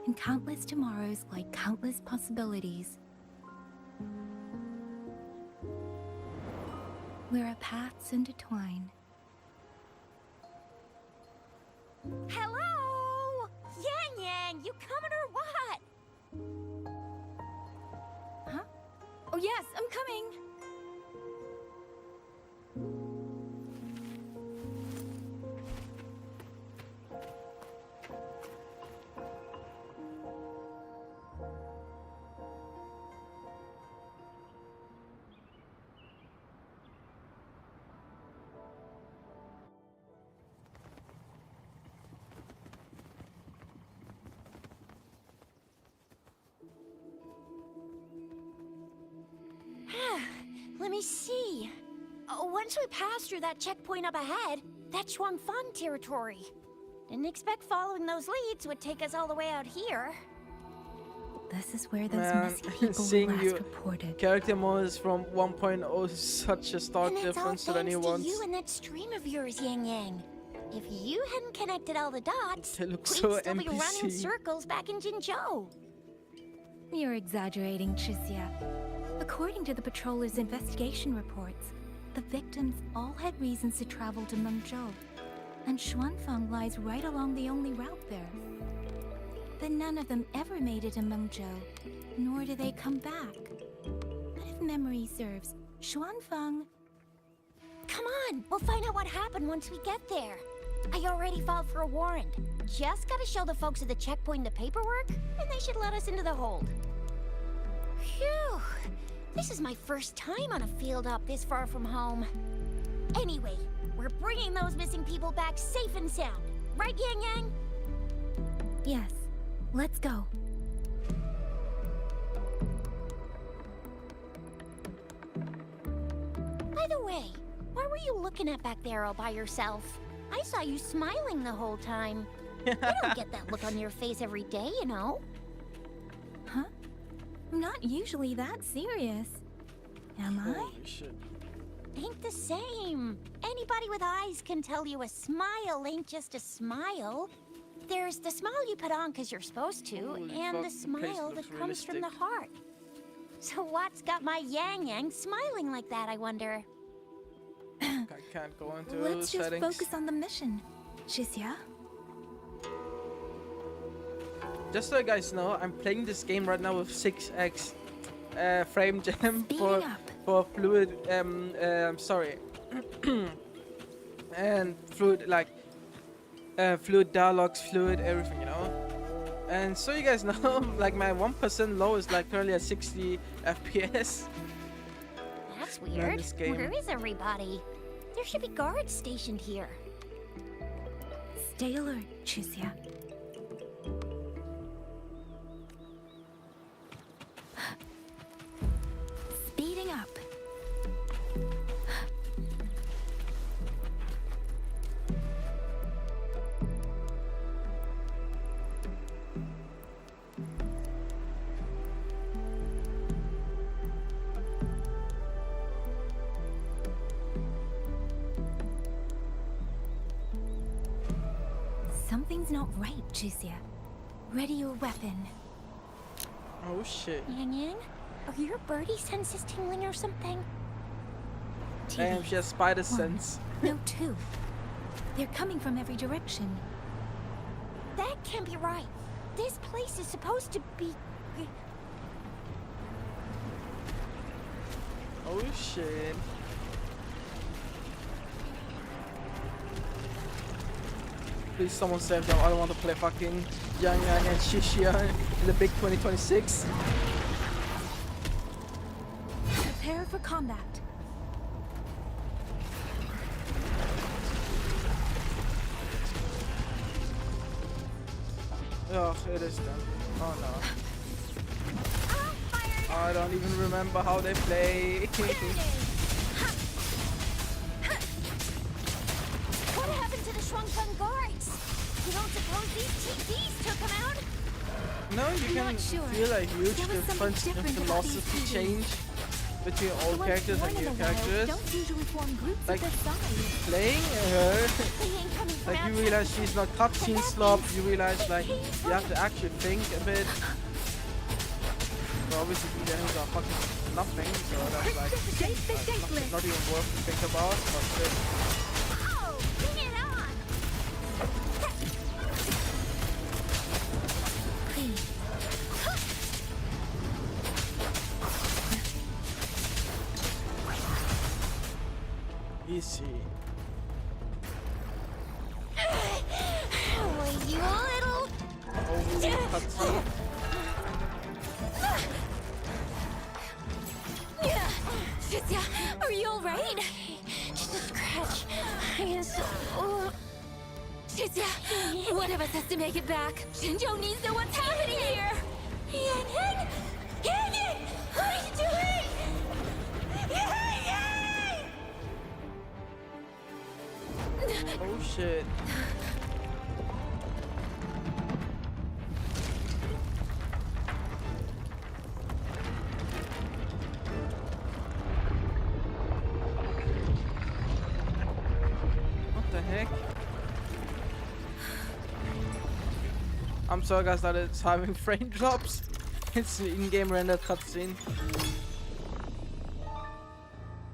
And countless tomorrows like countless possibilities. Where our paths intertwine. Hello? Yang Yang, you coming or what? Huh? Oh yes, I'm coming! Let me see. Once we pass through that checkpoint up ahead, that's Shuangfang territory. Didn't expect following those leads would take us all the way out here. This is where those Man, missing people seeing were last you reported. character modes from 1.0 is such a stark And it's all difference to the thanks new to ones. you and that stream of yours, Yang Yang. If you hadn't connected all the dots, They look we'd so still be running NPC. circles back in Jinzhou. You're exaggerating, Tricia. According to the patroller's investigation reports, the victims all had reasons to travel to Mengzhou, and Xuanfang lies right along the only route there. But none of them ever made it to Mengzhou, nor do they come back. But if memory serves, Xuanfang... Come on, we'll find out what happened once we get there. I already filed for a warrant. Just gotta show the folks at the checkpoint the paperwork, and they should let us into the hold. Phew! This is my first time on a field up this far from home. Anyway, we're bringing those missing people back safe and sound. Right, Yang Yang? Yes, let's go. By the way, what were you looking at back there all by yourself? I saw you smiling the whole time. You don't get that look on your face every day, you know. Huh? I'm not usually that serious. Am I? Holy shit. Ain't the same. Anybody with eyes can tell you a smile ain't just a smile. There's the smile you put on because you're supposed to, Holy and fuck, the the smile place that looks comes from the realistic. heart. So what's got my yang smiling like that, I wonder? I can't go into Let's just settings. focus on the mission, Shizia. Just so you guys know, I'm playing this game right now with 6x frame jam Speeding up. for fluid. Sorry, and fluid like fluid dialogues, fluid everything, you know. And so you guys know, like my 1% low is like currently at 60 FPS. That's Learn weird. this game. Where is everybody? There should be guards stationed here. Stay alert, Shizia. Speeding up. Something's not right, Shizia. Ready your weapon. Oh shit! Yang Yang, are your birdie senses tingling or something? Damn, she has spider One. sense. No, two. They're coming from every direction. That can't be right. This place is supposed to be... Oh shit! Please someone save them. I don't want to play fucking Yang Yang and Shishia in the big 2026. Prepare for combat. Oh, it is done. Oh no. I don't even remember how they play. What happened to the Shuangfeng guards? You don't suppose these TVs took them out? No, you I'm can not sure. feel a huge There was something difference in different about these philosophy TVs. change between The old ones characters born and in new the wild characters. don't usually form groups Like, of this size. Playing her, They ain't coming from like you outside. realize she's not cutscene slop. You realize like you have to actually think a bit. So obviously the enemies are fucking nothing, so that's like not even worth to think about. But still. Oh, bring it on! Please. Easy. Oh, you little... Holy cutscene. Shizia, are you alright? Just a scratch. I am so... Shizia, one of us has to make it back. Shinjo needs to know what's happening here. Yang Yang! Yang Yang! What are you doing? Yang Yang! Oh shit. What the heck? I'm sorry guys that it's having frame drops. It's an in-game rendered cutscene.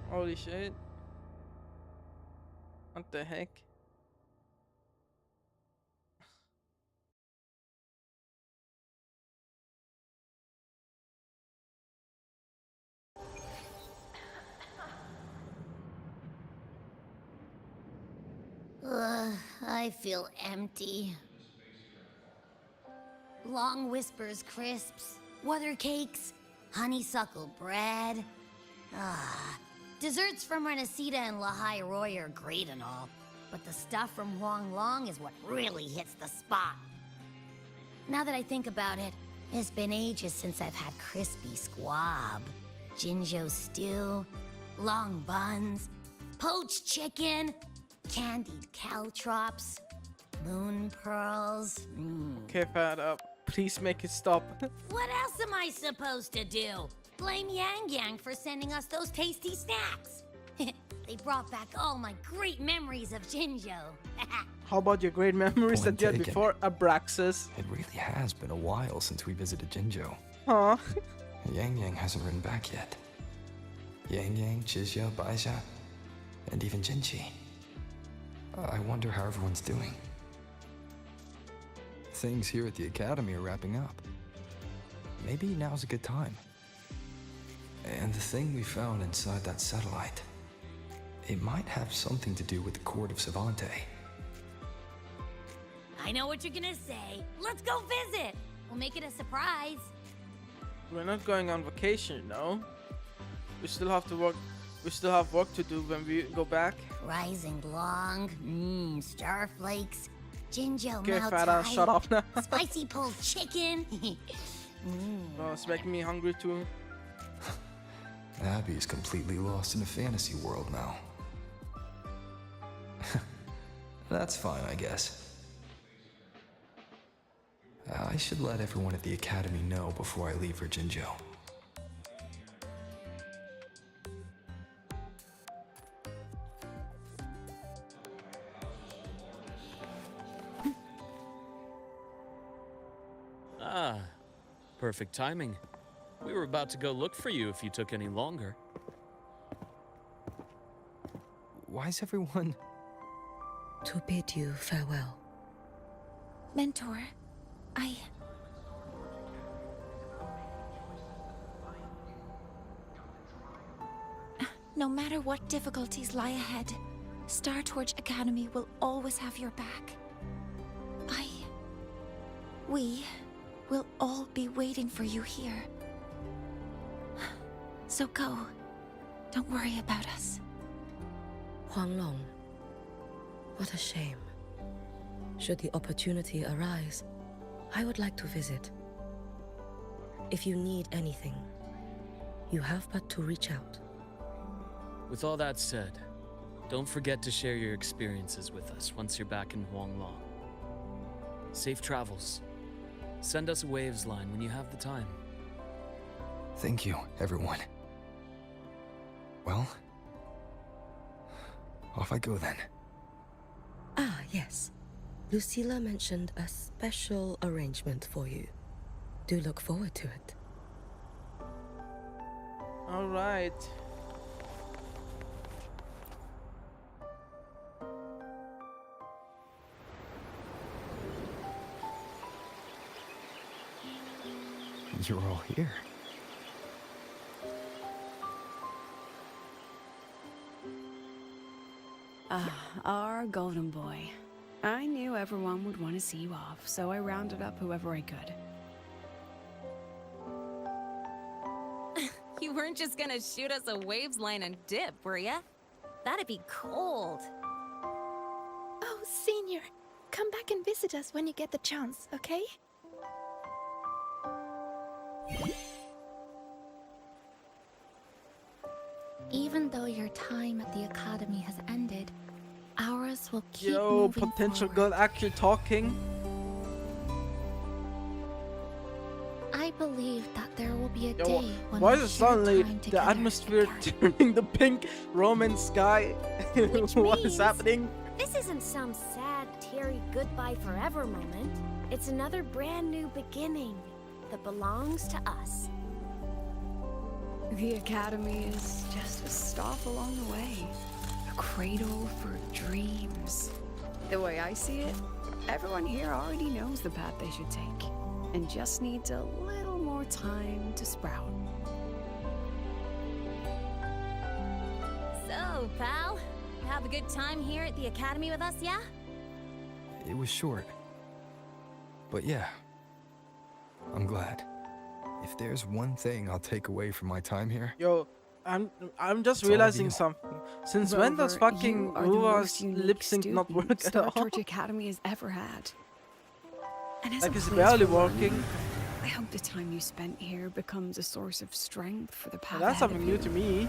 Holy shit. What the heck? I feel empty. Long whispers, crisps, weather cakes, honeysuckle bread. Desserts from Renacita and Lahai Roy are great and all, but the stuff from Huang Long is what really hits the spot. Now that I think about it, it's been ages since I've had crispy squab, Jinzhou stew, long buns, poached chicken, candied caltrops, moon pearls. Okay, fat up. Please make it stop. What else am I supposed to do? Blame Yang Yang for sending us those tasty snacks. They brought back all my great memories of Jinzhou. How about your great memories Point that you had taken. before Abraxas? It really has been a while since we visited Jinzhou. Huh? Yang Yang hasn't written back yet. Yang Yang, Chixia, Baixia, and even Jinchi. I wonder how everyone's doing. Things here at the academy are wrapping up. Maybe now's a good time. And the thing we found inside that satellite, it might have something to do with the court of Savante. I know what you're gonna say. Let's go visit. We'll make it a surprise. We're not going on vacation, you know? We still have to work. We still have work to do when we go back. Rising Long, starflakes, Jinzhou Okay, Mao Fata, Tai, shut up now. spicy pulled chicken. Oh, it's making me hungry too. Abby is completely lost in a fantasy world now. That's fine, I guess. I should let everyone at the academy know before I leave for Jinzhou. Ah, perfect timing. We were about to go look for you if you took any longer. Why's everyone... To bid you farewell. Mentor, No matter what difficulties lie ahead, Star Torch Academy will always have your back. We will all be waiting for you here. So go. Don't worry about us. Huanglong. What a shame. Should the opportunity arise, I would like to visit. If you need anything, you have but to reach out. With all that said, don't forget to share your experiences with us once you're back in Huanglong. Safe travels. Send us a waves line when you have the time. Thank you, everyone. Well, off I go then. Ah, yes. Lucilla mentioned a special arrangement for you. Do look forward to it. All right. You're all here. Our golden boy. I knew everyone would want to see you off, so I rounded up whoever I could. You weren't just gonna shoot us a waves line and dip, were ya? That'd be cold. Oh, Senior, come back and visit us when you get the chance, okay? Even though your time at the academy has ended, ours will keep Yo, moving potential forward. girl actually talking. I believe that there will be a Yo, day when why we is it share suddenly time the together atmosphere again. turning the pink Roman sky? Which What is means- happening? This isn't some sad, teary goodbye forever moment. It's another brand new beginning that belongs to us. The academy is just a stop along the way. A cradle for dreams. The way I see it, everyone here already knows the path they should take, and just needs a little more time to sprout. So, pal, you have a good time here at the academy with us, yeah? It was short. But yeah, I'm glad. If there's one thing I'll take away from my time here, Yo, I'm just It's all realizing you. something. Since when does Rover, fucking you are the Wuwa's most unique lip sync not student work at Star all? Torch Academy has ever had. And as Like a it's place barely for learning, working. I hope the time you spent here becomes a source of strength for the path That's ahead of something new you. to me.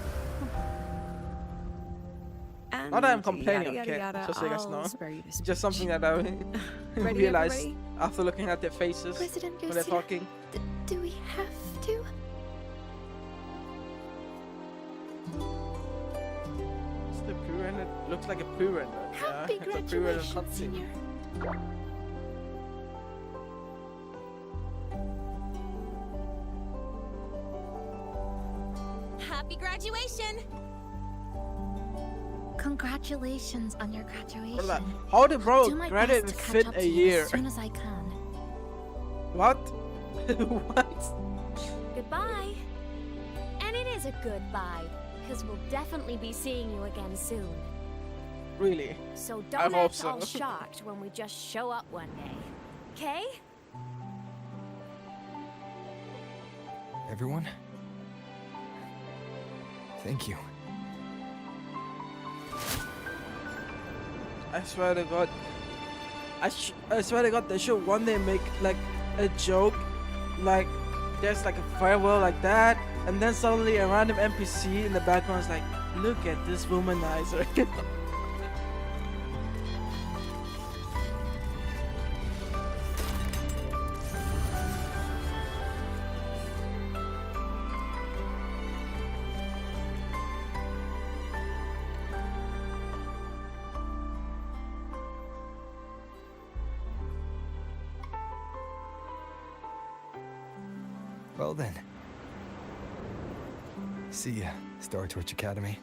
Not that I'm and complaining, yada, okay? yada, Just so you guys I'll know. spare you this Just something speech. that I Ready, realized everybody? after looking at their faces President when they're Lucia, talking. do we have to? It's the pre-rendered. Looks like a pre-rendered. Yeah, Happy it's a pre-rendered graduation, cutscene. Senior. Happy graduation! Congratulations on your graduation. But like, how did bro Do my graduate best and to catch fit up a to you year? as soon as I can. What? What? Goodbye. And it is a goodbye, because we'll definitely be seeing you again soon. Really? So I don't hope act all so. shocked when we just show up one day. Okay? Everyone? Thank you. I swear to God. I swear to God, they should one day make like a joke, like there's like a farewell like that, and then suddenly a random NPC in the background is like, look at this womanizer. Well then. See ya, Star Torch Academy.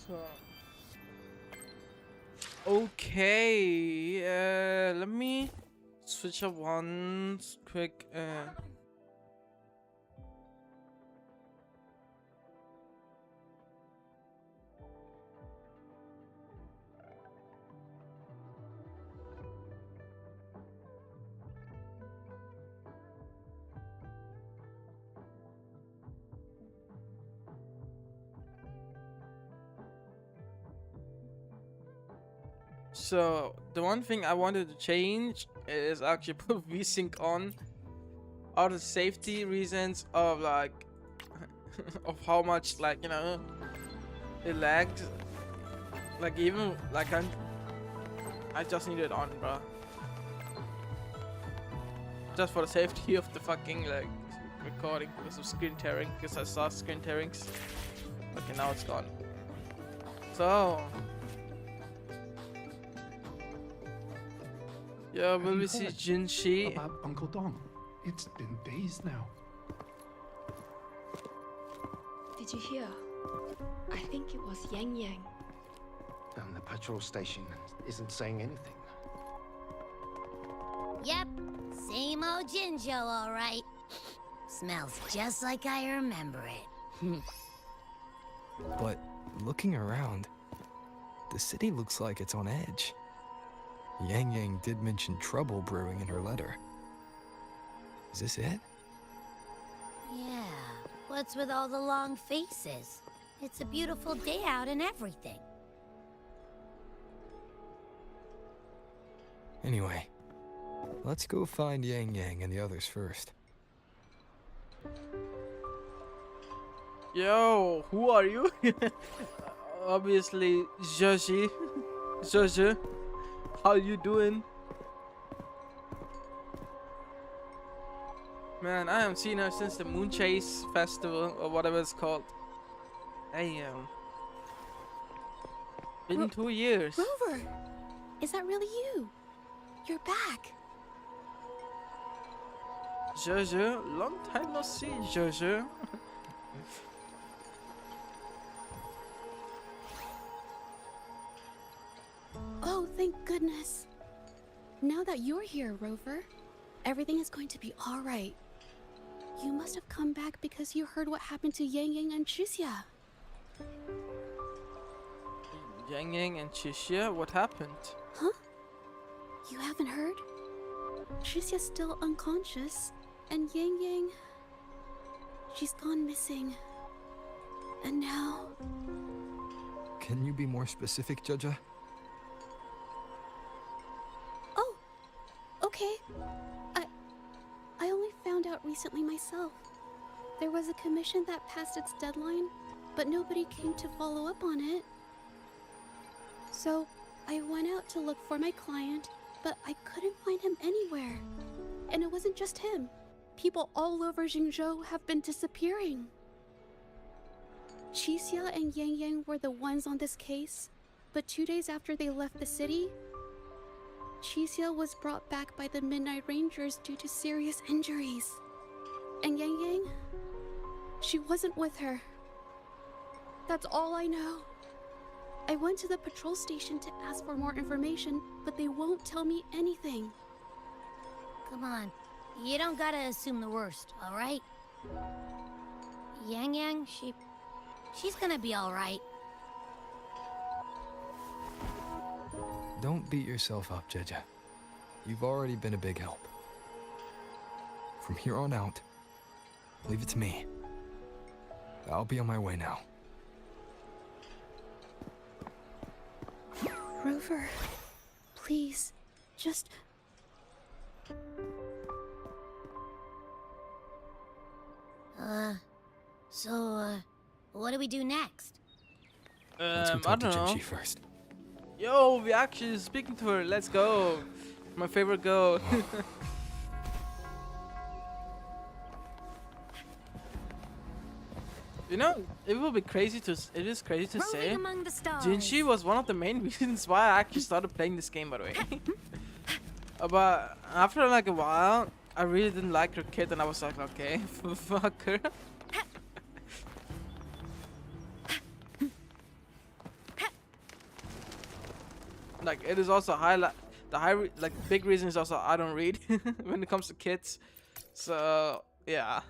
So, okay, let me switch up one quick. So the one thing I wanted to change is actually put VSync on, out of safety reasons of like of how much, like, you know, it lagged. Like even like I just need it on, bro. Just for the safety of the fucking like recording because of screen tearing, because I saw screen tearings. Okay, now it's gone. So yeah, will we see Jinshi? About Uncle Dong. It's been days now. Did you hear? I think it was Yang Yang. And the patrol station isn't saying anything. Yep, same old Jinjo, all right. Smells just like I remember it. But looking around, the city looks like it's on edge. Yang Yang did mention trouble brewing in her letter. Is this it? Yeah, what's with all the long faces? It's a beautiful day out and everything. Anyway, let's go find Yang Yang and the others first. Yo, who are you? Obviously, Joji. Joji, how you doing? Man, I haven't seen her since the Moon Chase Festival or whatever it's called. Damn. Been 2 years. Rover! Is that really you? You're back. Jojo, long time no see, Jojo. Oh, thank goodness. Now that you're here, Rover, everything is going to be all right. You must have come back because you heard what happened to Yang Yang and Tricia. Yang Yang and Chixia, what happened? Huh? You haven't heard? Tricia's still unconscious, and Yang Yang... she's gone missing. And now... Can you be more specific, Jaja? Oh! Okay. I only found out recently myself. There was a commission that passed its deadline, but nobody came to follow up on it. So, I went out to look for my client, but I couldn't find him anywhere. And it wasn't just him. People all over Jingzhou have been disappearing. Qixia and Yang Yang were the ones on this case, but 2 days after they left the city, Qixia was brought back by the Midnight Rangers due to serious injuries. And Yang Yang, she wasn't with her. That's all I know. I went to the patrol station to ask for more information, but they won't tell me anything. Come on. You don't gotta assume the worst, alright? Yang Yang, she's gonna be alright. Don't beat yourself up, Jaja. You've already been a big help. From here on out, leave it to me. I'll be on my way now. Rover, please, just... So, what do we do next? Let's go I talk to don't know. Jinchi first. Yo, we actually speaking to her. Let's go. My favorite girl. You know, it will be crazy to. It is crazy to say. Roving among the stars. Jinchi was one of the main reasons why I actually started playing this game, by the way. But after like a while, I really didn't like her kid, and I was like, okay, fuck her. Like it is also big reason is also I don't read when it comes to kids, so yeah.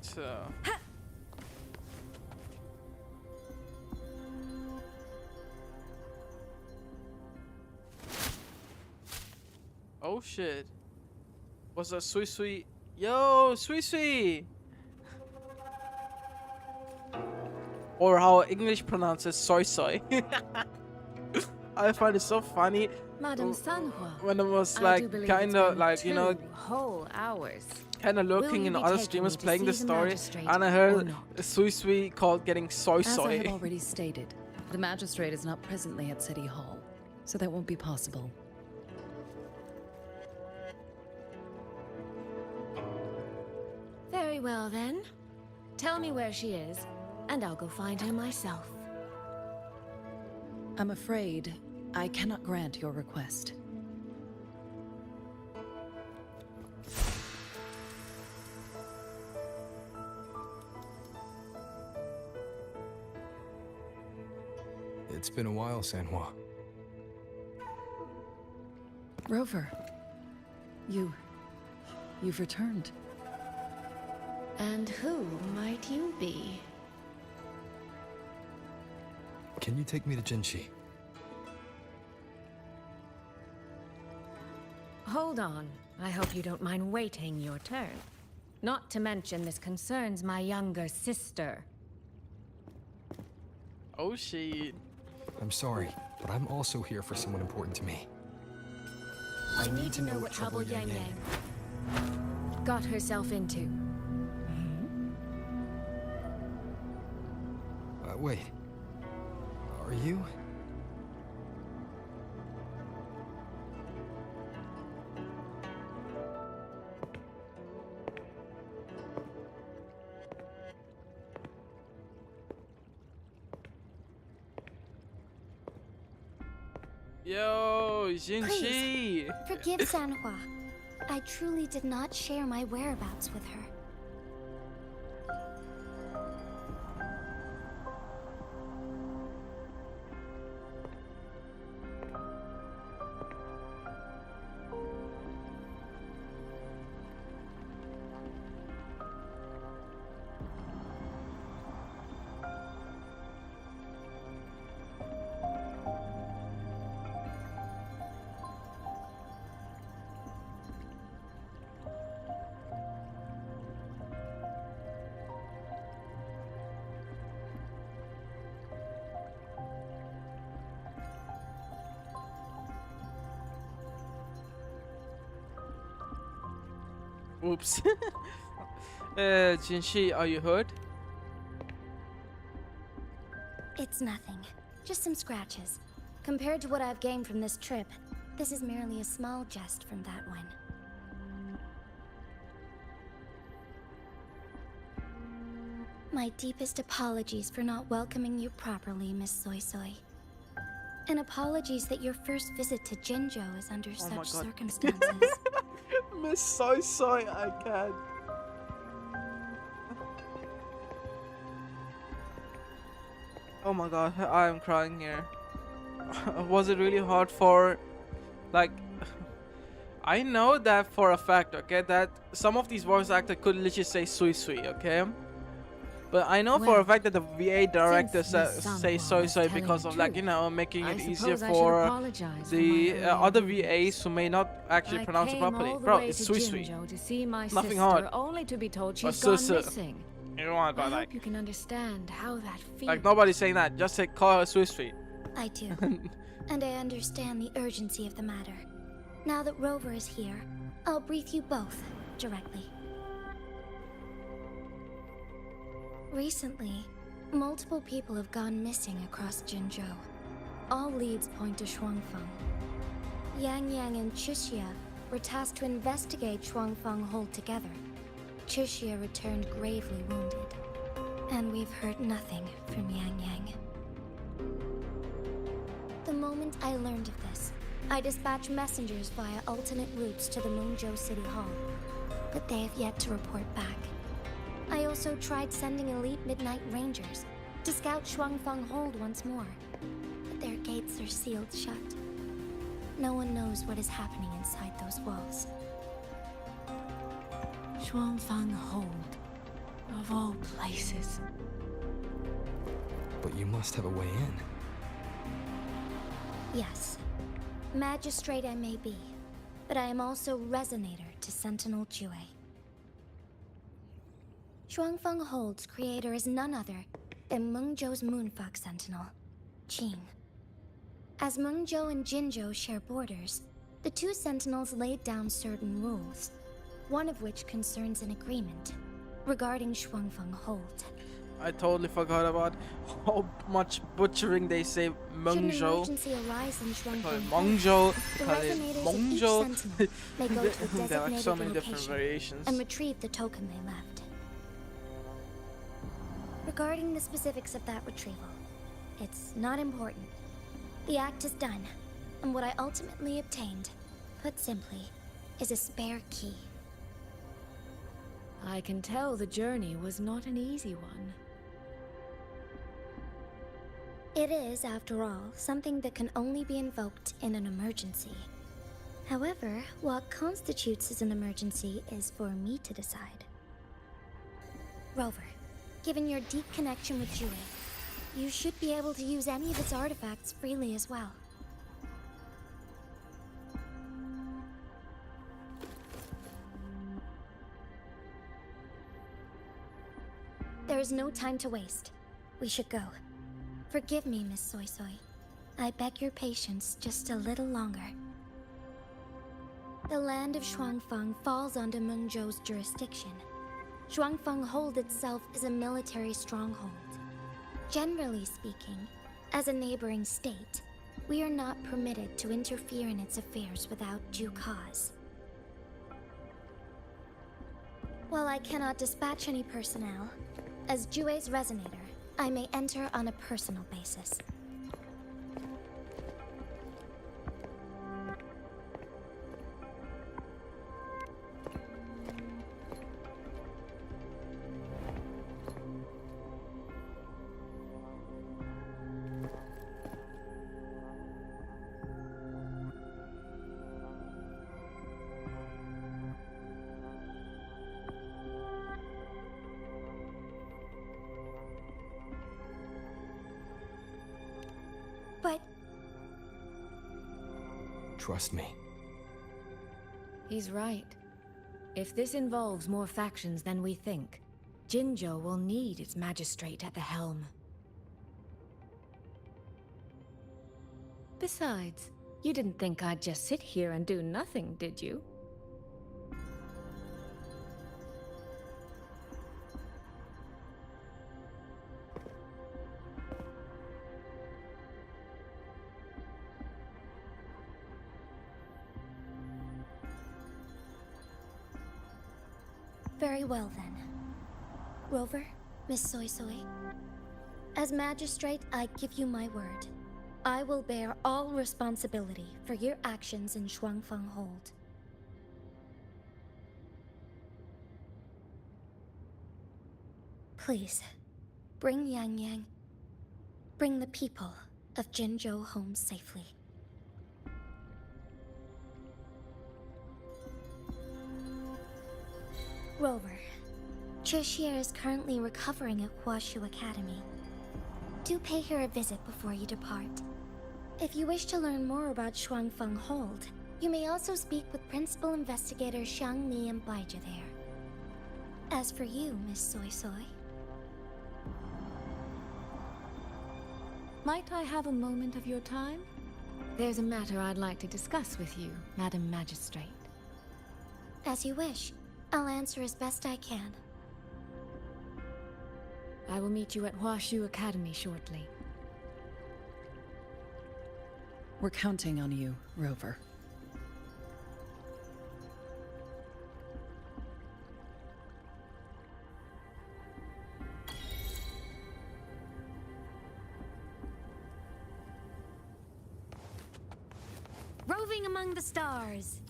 So. Oh shit. What's that sweet sweet? Yo, sweet sweet! Or how English pronounces soy soy. I find it so funny. Madam Sanhua, when I was I like do believe kind it's of been like, you know, 2 whole hours. kind of Will looking you in be other taking streamers me to playing the see the story, magistrate and I or heard not? sweet sweet called getting soy As I soy. have already stated, the magistrate is not presently at City Hall, so that won't be possible. Very well then. Tell me where she is, and I'll go find her myself. I'm afraid I cannot grant your request. It's been a while, Sanhua. Rover, you've returned. And who might you be? Can you take me to Jinchi? Hold on. I hope you don't mind waiting your turn. Not to mention this concerns my younger sister. Oh shit. I'm sorry, but I'm also here for someone important to me. I need to know what trouble Yang Yang got herself into. Wait. Are you? Yo, Jinchi. Please, forgive Sanhua. I truly did not share my whereabouts with her. Oops. Jinshi, are you hurt? It's nothing. Just some scratches. Compared to what I've gained from this trip, this is merely a small jest from that one. My deepest apologies for not welcoming you properly, Miss Soy Soy. And apologies that your first visit to Jinzhou is under such circumstances. Miss Soy Soy, I can't. Oh my god, I am crying here. Was it really hard for, like, I know that for a fact, okay, that some of these voice actors could literally say sui sui, okay? But I know for a fact that the VA director say soy soy because of, like, you know, making it easier for the other VAs who may not actually pronounce it properly. Bro, it's sui sui. Nothing hard. Only to be told Or she's gone susu. missing. You know what, I like, hope you can understand how that feels. like nobody's saying that. Just say call her sui sui. I do. And I understand the urgency of the matter. Now that Rover is here, I'll brief you both directly. Recently, multiple people have gone missing across Jinzhou. All leads point to Shuangfeng. Yang Yang and Chixia were tasked to investigate Shuangfeng Hold together. Chixia returned gravely wounded, and we've heard nothing from Yang Yang. The moment I learned of this, I dispatched messengers via alternate routes to the Mengzhou City Hall, but they have yet to report back. I also tried sending elite Midnight Rangers to scout Shuangfeng Hold once more, but their gates are sealed shut. No one knows what is happening inside those walls. Shuangfeng Hold, of all places. But you must have a way in. Yes. Magistrate I may be, but I am also Resonator to Sentinel Jue. Shuangfeng Hold's creator is none other than Mengzhou's Moonfuck Sentinel, Qing. As Mengzhou and Jinzhou share borders, the two Sentinels laid down certain rules, one of which concerns an agreement regarding Shuangfeng Hold. I totally forgot about how much butchering they say Should an Mengzhou. emergency arise in Shuangfeng Mengzhou, the call it resonators Mengzhou. of each sentinel may go to a There are designated so many different location variations. and retrieve the token they left. Regarding the specifics of that retrieval, it's not important. The act is done, and what I ultimately obtained, put simply, is a spare key. I can tell the journey was not an easy one. It is, after all, something that can only be invoked in an emergency. However, what constitutes as an emergency is for me to decide. Rover, given your deep connection with Jue, you should be able to use any of its artifacts freely as well. There is no time to waste. We should go. Forgive me, Miss Soy Soy. I beg your patience just a little longer. The land of Shuangfeng falls under Mengzhou's jurisdiction. Shuangfeng Hold itself is a military stronghold. Generally speaking, as a neighboring state, we are not permitted to interfere in its affairs without due cause. While I cannot dispatch any personnel, as Jue's Resonator, I may enter on a personal basis. But Trust me. He's right. If this involves more factions than we think, Jinzhou will need its magistrate at the helm. Besides, you didn't think I'd just sit here and do nothing, did you? Very well then. Rover, Miss Soy Soy. As magistrate, I give you my word. I will bear all responsibility for your actions in Shuangfang Hold. Please, bring Yang Yang. Bring the people of Jinzhou home safely. Rover, Tricia is currently recovering at Huashu Academy. Do pay her a visit before you depart. If you wish to learn more about Shuangfang Hold, you may also speak with Principal Investigator Xiang Mi and Baija there. As for you, Miss Soy Soy... Might I have a moment of your time? There's a matter I'd like to discuss with you, Madam Magistrate. As you wish. I'll answer as best I can. I will meet you at Huashu Academy shortly. We're counting on you, Rover. Roving among the stars.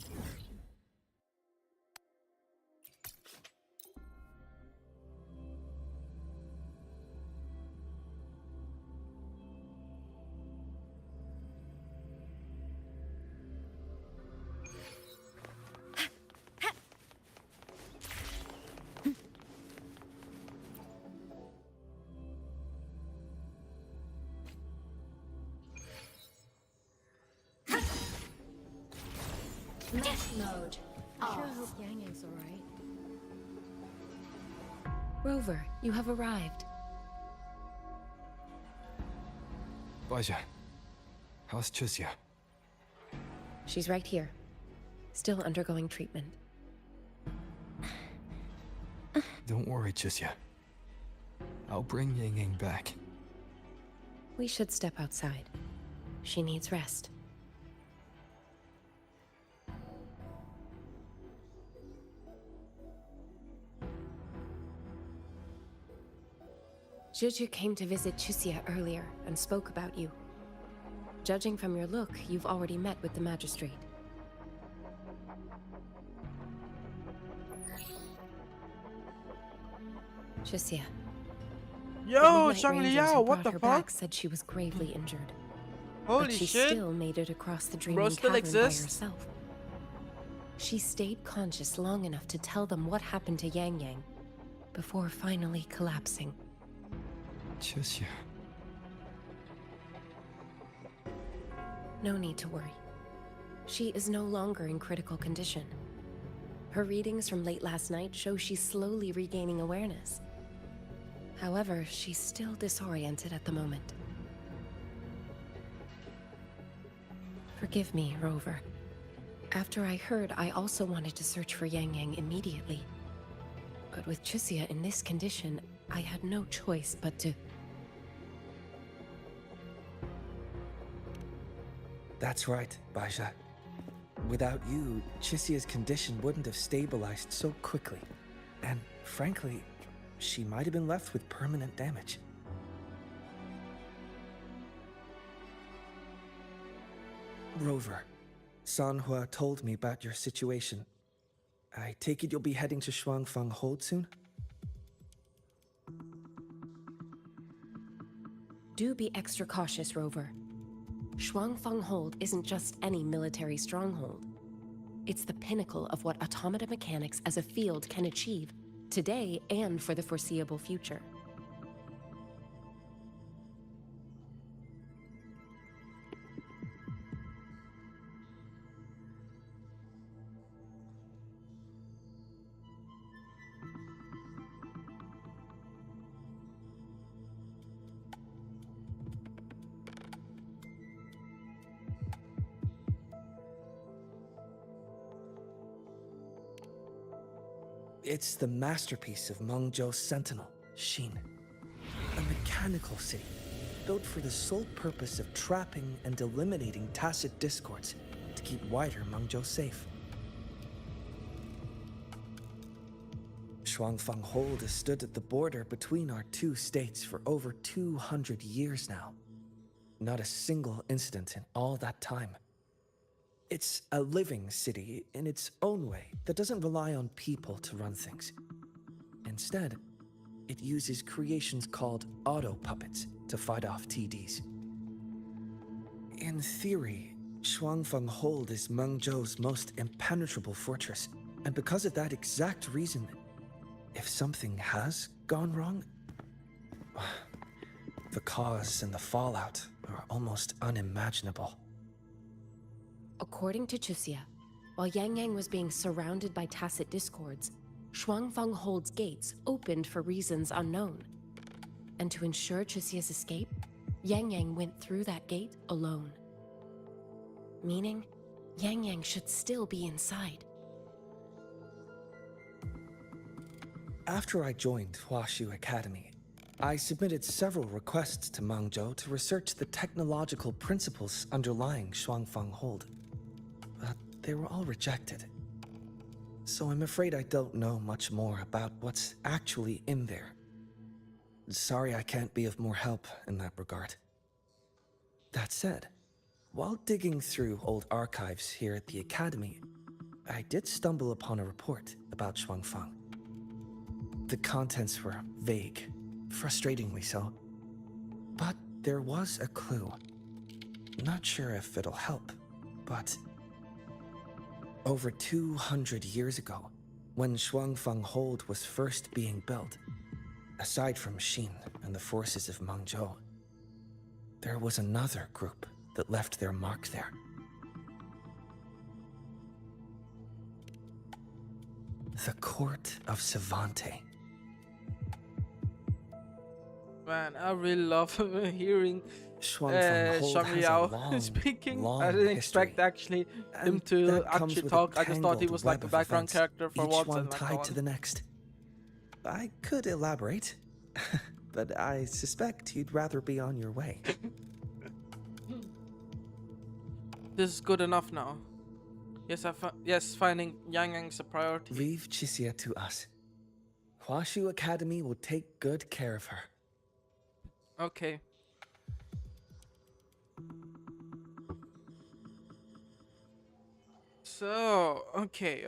Death mode. I sure hope Yang Yang's alright. Rover, you have arrived. Baija, how's Chusya? She's right here. Still undergoing treatment. Don't worry, Chusya. I'll bring Yang Yang back. We should step outside. She needs rest. Juju came to visit Chusya earlier and spoke about you. Judging from your look, you've already met with the magistrate. Chusya. Yo, Shang Liao, what the fuck? Said she was gravely injured. Holy but she shit. still made it across the Bro dreaming still cavern by exists? herself. She stayed conscious long enough to tell them what happened to Yang Yang before finally collapsing. Chusya. No need to worry. She is no longer in critical condition. Her readings from late last night show she's slowly regaining awareness. However, she's still disoriented at the moment. Forgive me, Rover. After I heard, I also wanted to search for Yang Yang immediately. But with Chusya in this condition, I had no choice but to... That's right, Baija. Without you, Chusya's condition wouldn't have stabilized so quickly. And frankly, she might have been left with permanent damage. Rover, Sanhua told me about your situation. I take it you'll be heading to Shuangfang Hold soon? Do be extra cautious, Rover. Shuangfang Hold isn't just any military stronghold. It's the pinnacle of what automata mechanics as a field can achieve, today and for the foreseeable future. It's the masterpiece of Mengzhou's Sentinel, Xin. A mechanical city, built for the sole purpose of trapping and eliminating tacit discords to keep wider Mengzhou safe. Shuangfeng Hold has stood at the border between our two states for over 200 years now. Not a single incident in all that time. It's a living city in its own way that doesn't rely on people to run things. Instead, it uses creations called auto-puppets to fight off TDs. In theory, Shuangfeng Hold is Mengzhou's most impenetrable fortress, and because of that exact reason, if something has gone wrong, the cause and the fallout are almost unimaginable. According to Chuxia, while Yang Yang was being surrounded by tacit discords, Shuangfeng Hold's gates opened for reasons unknown. And to ensure Chuxia's escape, Yang Yang went through that gate alone. Meaning, Yang Yang should still be inside. After I joined Huashu Academy, I submitted several requests to Mengzhou to research the technological principles underlying Shuangfeng Hold. But they were all rejected. So I'm afraid I don't know much more about what's actually in there. Sorry I can't be of more help in that regard. That said, while digging through old archives here at the Academy, I did stumble upon a report about Shuangfeng. The contents were vague, frustratingly so. But there was a clue. Not sure if it'll help, but over 200 years ago, when Shuangfeng Hold was first being built, aside from Xin and the forces of Mengzhou, there was another group that left their mark there. The Court of Savante. Man, I really love hearing Shuangfeng Hold Shang has a Liao long, speaking. long I didn't history, expect actually him and to that comes actually with talk. a I just thought he tangled was like a web of background events, character for each once. one And like, tied to the next. I could elaborate, but I suspect you'd rather be on your way. This is good enough now. Yes, finding Yang Yang's a priority. Leave Chixia to us. Huashu Academy will take good care of her. Okay. So, okay.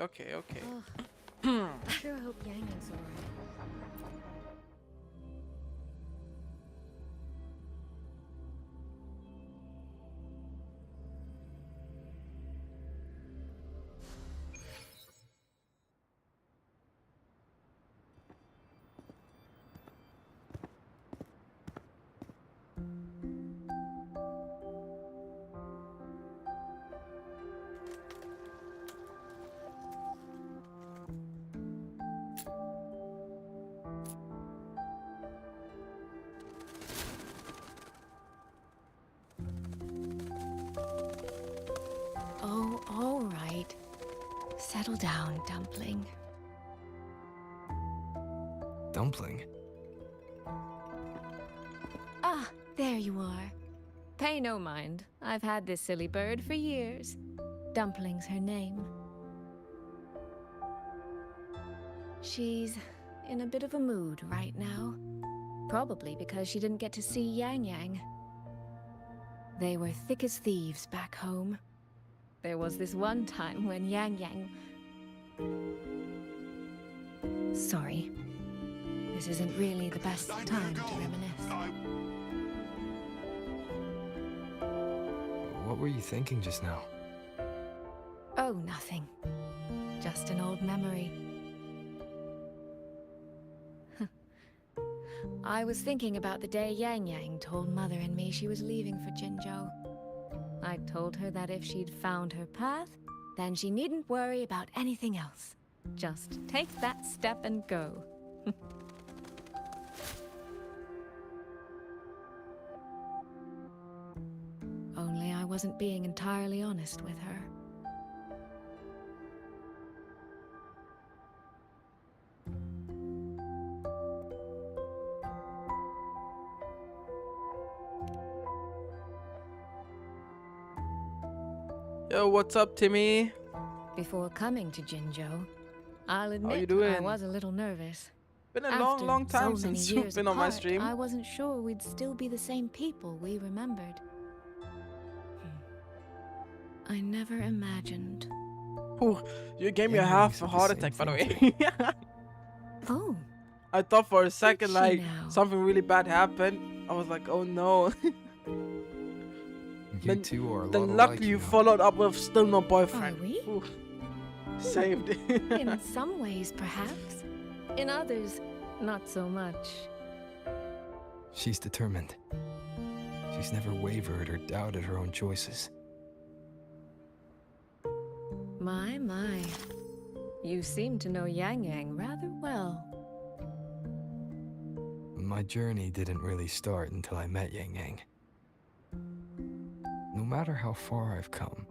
I sure hope Yang is alright. Oh, all right. Settle down, Dumpling. Dumpling? Ah, there you are. Pay no mind. I've had this silly bird for years. Dumpling's her name. She's in a bit of a mood right now. Probably because she didn't get to see Yang Yang. They were thick as thieves back home. There was this one time when Yang Yang... Sorry. This isn't really the best time to reminisce. What were you thinking just now? Oh, nothing. Just an old memory. I was thinking about the day Yang Yang told Mother and me she was leaving for Jinzhou. I told her that if she'd found her path, then she needn't worry about anything else. Just take that step and go. Only I wasn't being entirely honest with her. Yo, what's up, Timmy? Before coming to Jinzhou, I'll you admit I doing? was a little nervous. Been a After long time so many since you've years been on my apart, stream. I wasn't sure we'd still be the same people we remembered. I never imagined. Ooh, you gave me a Yang half said a the heart same attack, by the thing way. Oh, I thought for a second she like now? something really bad happened. I was like, oh no. You two are a lot Then alike, luckily you you know. followed up with still no boyfriend. Are we? Ooh. Saved. In some ways, perhaps. In others, not so much. She's determined. She's never wavered or doubted her own choices. My. You seem to know Yang Yang rather well. My journey didn't really start until I met Yang Yang. No matter how far I've come,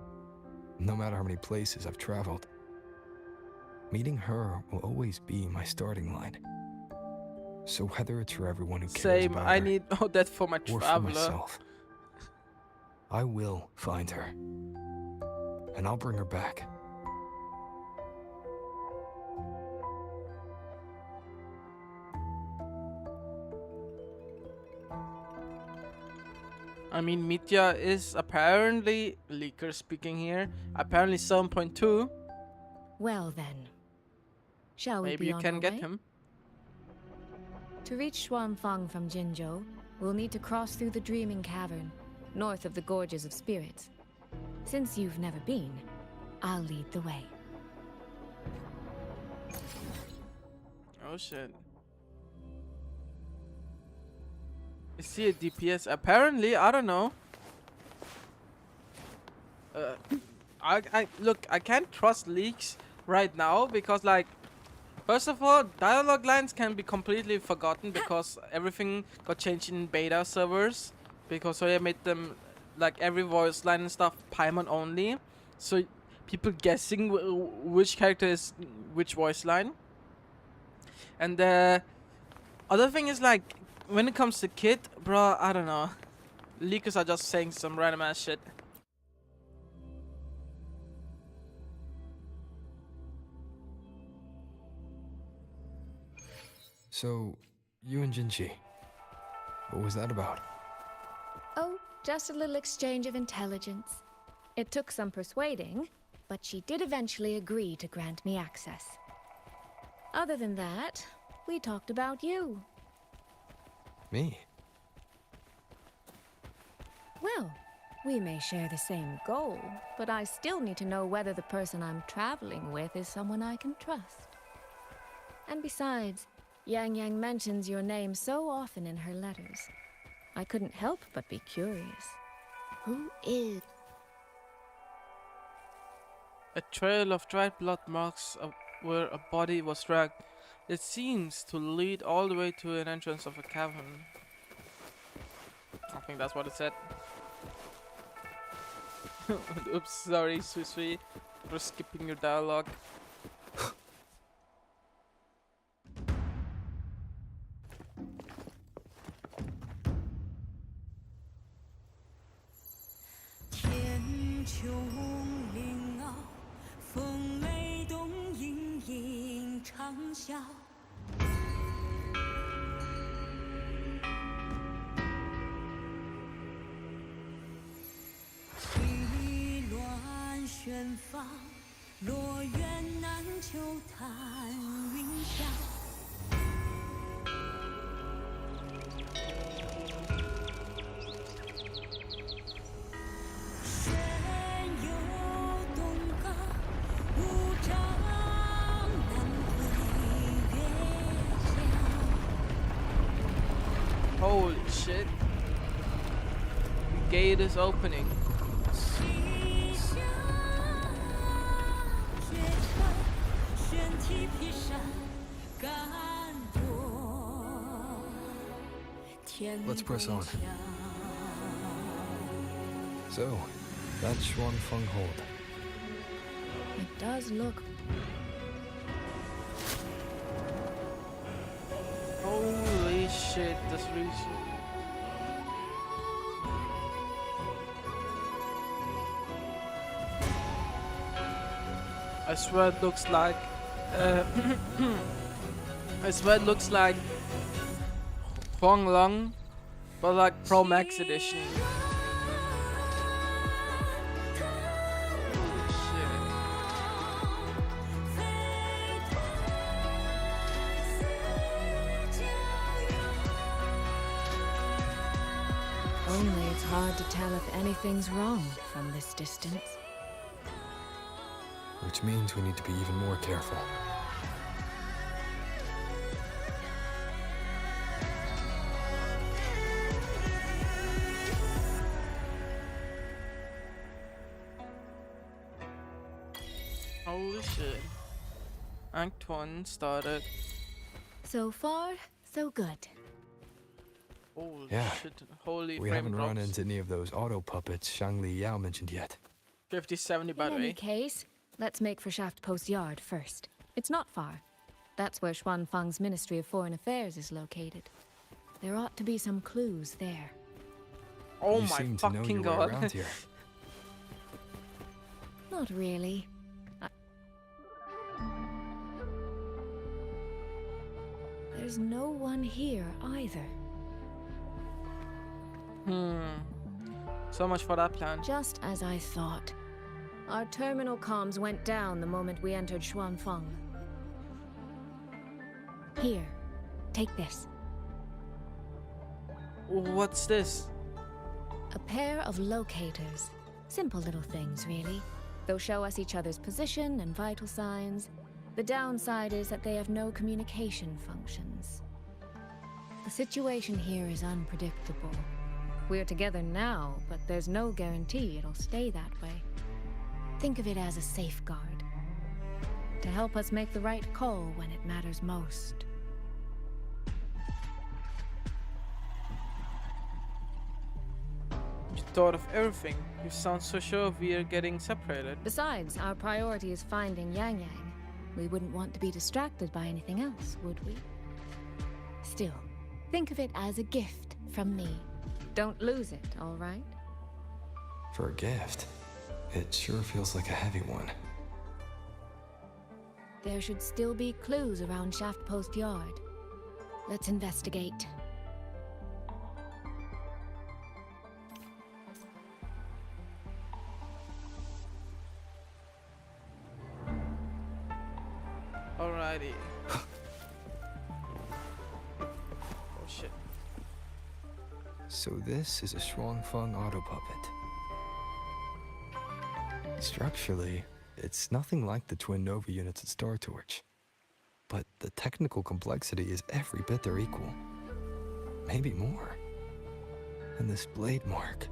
no matter how many places I've traveled, meeting her will always be my starting line. So whether it's for everyone who cares Same, about I her, need all that for my or for traveler. myself, I will find her. And I'll bring her back. I mean, Mitya is apparently, leaker speaking here, apparently 7.2. Well then, shall we Maybe be you on can our get way? him. To reach Xuanfang from Jinzhou, we'll need to cross through the Dreaming Cavern, north of the Gorges of Spirits. Since you've never been, I'll lead the way. Oh shit. Is he a DPS? Apparently, I don't know. Look, I can't trust leaks right now because, like, first of all, dialogue lines can be completely forgotten because everything got changed in beta servers because Soya made them, like, every voice line and stuff Paimon only, so people guessing which character is which voice line. And the other thing is, like, when it comes to Kid, bro, I don't know. Leakers are just saying some random ass shit. So, you and Jinchi, what was that about? Oh, just a little exchange of intelligence. It took some persuading, but she did eventually agree to grant me access. Other than that, we talked about you. Me? Well, we may share the same goal, but I still need to know whether the person I'm traveling with is someone I can trust. And besides, Yang Yang mentions your name so often in her letters. I couldn't help but be curious. Who is... A trail of dried blood marks where a body was dragged. It seems to lead all the way to an entrance of a cavern. I think that's what it said. Oops, sorry, Sui, for skipping your dialogue. Holy shit. The gate is opening. Let's press on. So, that's Xuanfeng Hold. It does look... Holy shit, this region. I swear it looks like Uh, I swear it looks like Huang Long, but like Pro Max edition. Only it's hard to tell if anything's wrong from this distance. Which means we need to be even more careful. Holy shit. Act 1 started. So far, so good. Holy Yeah. shit. Holy We frame haven't run drops. into any of those auto puppets Shangli Yao mentioned yet. 50-70 by In the any way. case, let's make for Shaft Post Yard first. It's not far. That's where Xuanfang's Ministry of Foreign Affairs is located. There ought to be some clues there. Oh You my seem to know fucking your way god. around here. Not really. There's no one here either. So much for that plan. Just as I thought. Our terminal comms went down the moment we entered Xuanfang. Here, take this. What's this? A pair of locators. Simple little things, really. They'll show us each other's position and vital signs. The downside is that they have no communication functions. The situation here is unpredictable. We're together now, but there's no guarantee it'll stay that way. Think of it as a safeguard. To help us make the right call when it matters most. You thought of everything. You sound so sure we're getting separated. Besides, our priority is finding Yang Yang. We wouldn't want to be distracted by anything else, would we? Still, think of it as a gift from me. Don't lose it, all right? For a gift, it sure feels like a heavy one. There should still be clues around Shaft Post Yard. Let's investigate. Alrighty. Oh shit. So this is a Xuanfang auto puppet. Structurally, it's nothing like the twin Nova units at Star Torch. But the technical complexity is every bit their equal. Maybe more. And this blade mark.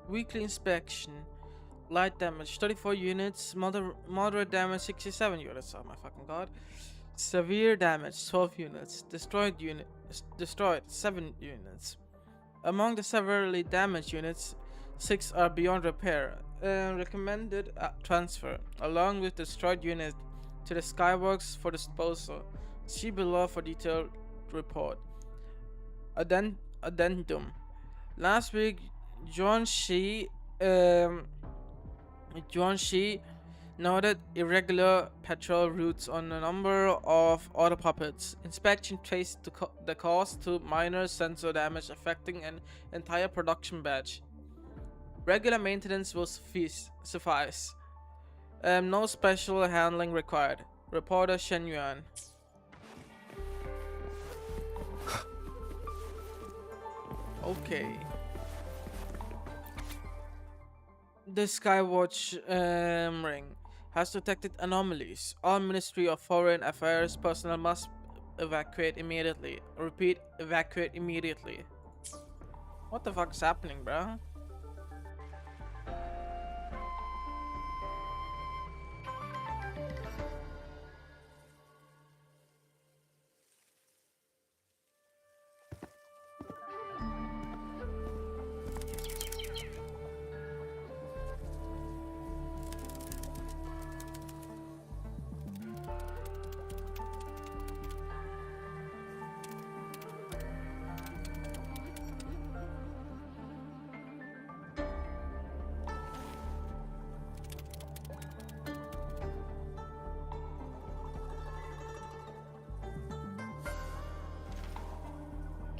Weekly inspection. Light damage 34 units, moderate damage 67 units. Oh my fucking god. Severe damage 12 units, destroyed 7 units. Among the severely damaged units, 6 are beyond repair. Recommended transfer along with destroyed unit to the Skyworks for disposal. See below for detailed report. Addendum. Last week, John Shi noted irregular patrol routes on a number of auto puppets. Inspection traced the cause to minor sensor damage affecting an entire production batch. Regular maintenance will suffice. No special handling required. Reporter Shen Yuan. Okay. The Skywatch ring has detected anomalies. All Ministry of Foreign Affairs personnel must evacuate immediately. Repeat, evacuate immediately. What the fuck is happening, bro?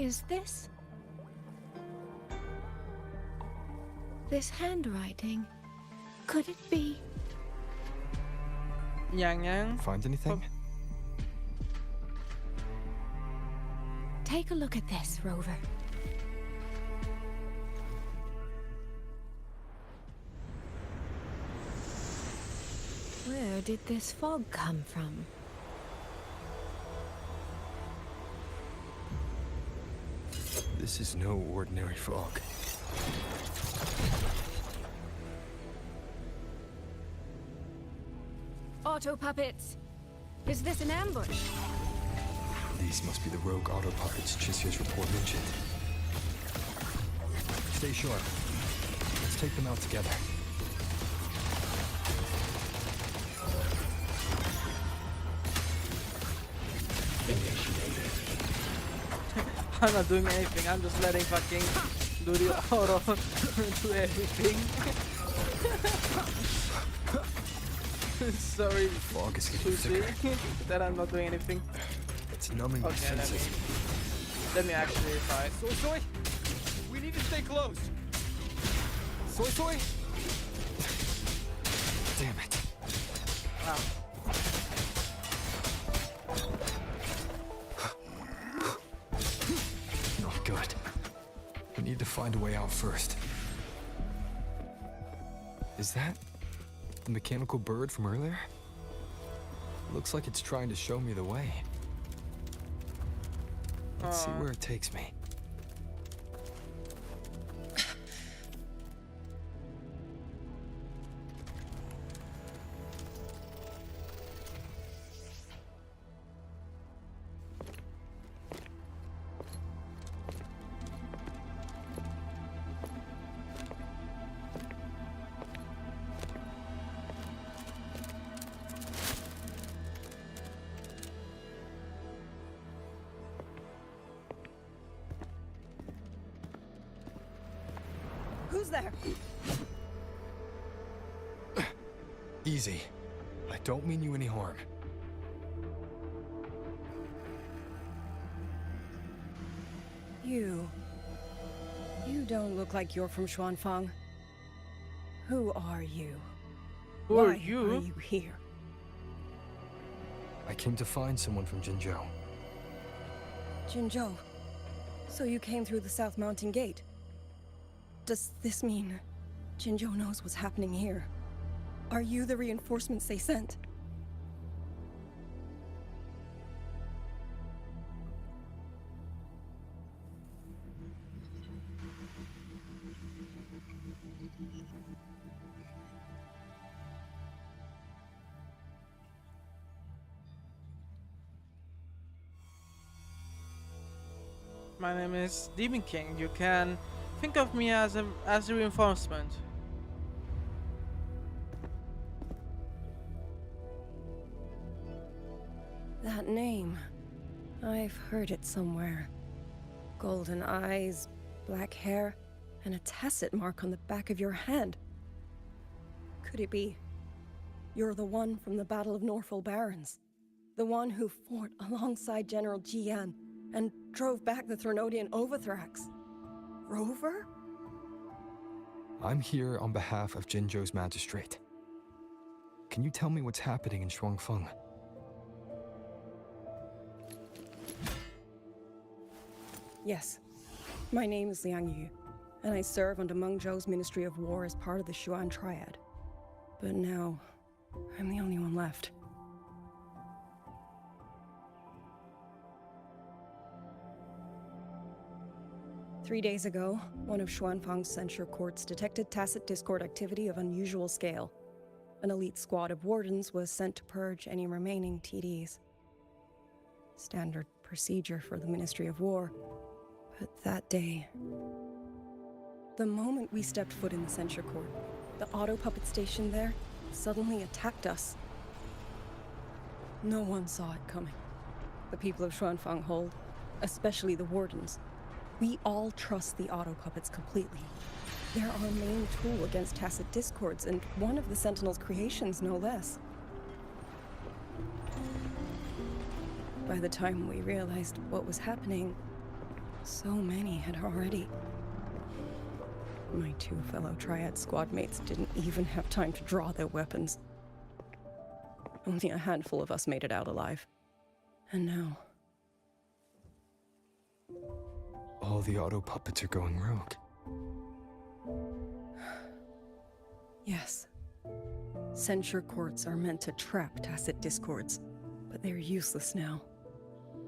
is this? This handwriting. Could it be? Yang Yang. Find anything? Take a look at this, Rover. Where did this fog come from? This is no ordinary fog. Auto puppets! Is this an ambush? These must be the rogue auto puppets Chisia's report mentioned. Stay sharp. Let's take them out together. I'm not doing anything. I'm just letting fucking do the auto do everything. Sorry, Fog is getting Susie, thicker. that I'm not doing anything. It's numbing my Okay, senses. let me actually try. Soy Soy, we need to stay close. Soy Soy. Damn it. Wow. Not good. We need to find a way out first. Is that the mechanical bird from earlier? Looks like it's trying to show me the way. Let's see where it takes me. Who's there? Easy. I don't mean you any harm. You don't look like you're from Xuanfang. Who are you? Who Why are you? are you here? I came to find someone from Jinzhou. Jinzhou. So you came through the South Mountain Gate. Does this mean Jinzhou knows what's happening here? Are you the reinforcements they sent? My name is Demon King. You can think of me as a reinforcement. That name. I've heard it somewhere. Golden eyes, black hair, and a tacit mark on the back of your hand. Could it be you're the one from the Battle of Norfolk Barrens? The one who fought alongside General Jian and drove back the Threnodian Overthrax? Rover? I'm here on behalf of Jinzhou's magistrate. Can you tell me what's happening in Xuanfeng? Yes. My name is Liang Yu, and I serve under Meng Zhou's Ministry of War as part of the Xuan Triad. But now, I'm the only one left. Three days ago, one of Xuanfang's censure courts detected tacit discord activity of unusual scale. An elite squad of wardens was sent to purge any remaining TDs. Standard procedure for the Ministry of War. But that day, the moment we stepped foot in the censure court, the auto puppet station there suddenly attacked us. No one saw it coming. The people of Xuanfang hold, especially the wardens. We all trust the auto puppets completely. They're our main tool against tacit discords, and one of the Sentinel's creations, no less. By the time we realized what was happening, So many had already. My 2 fellow Triad squad mates didn't even have time to draw their weapons. Only a handful of us made it out alive. And now... All the auto puppets are going rogue. Yes. Censure courts are meant to trap tacit discords, but they're useless now.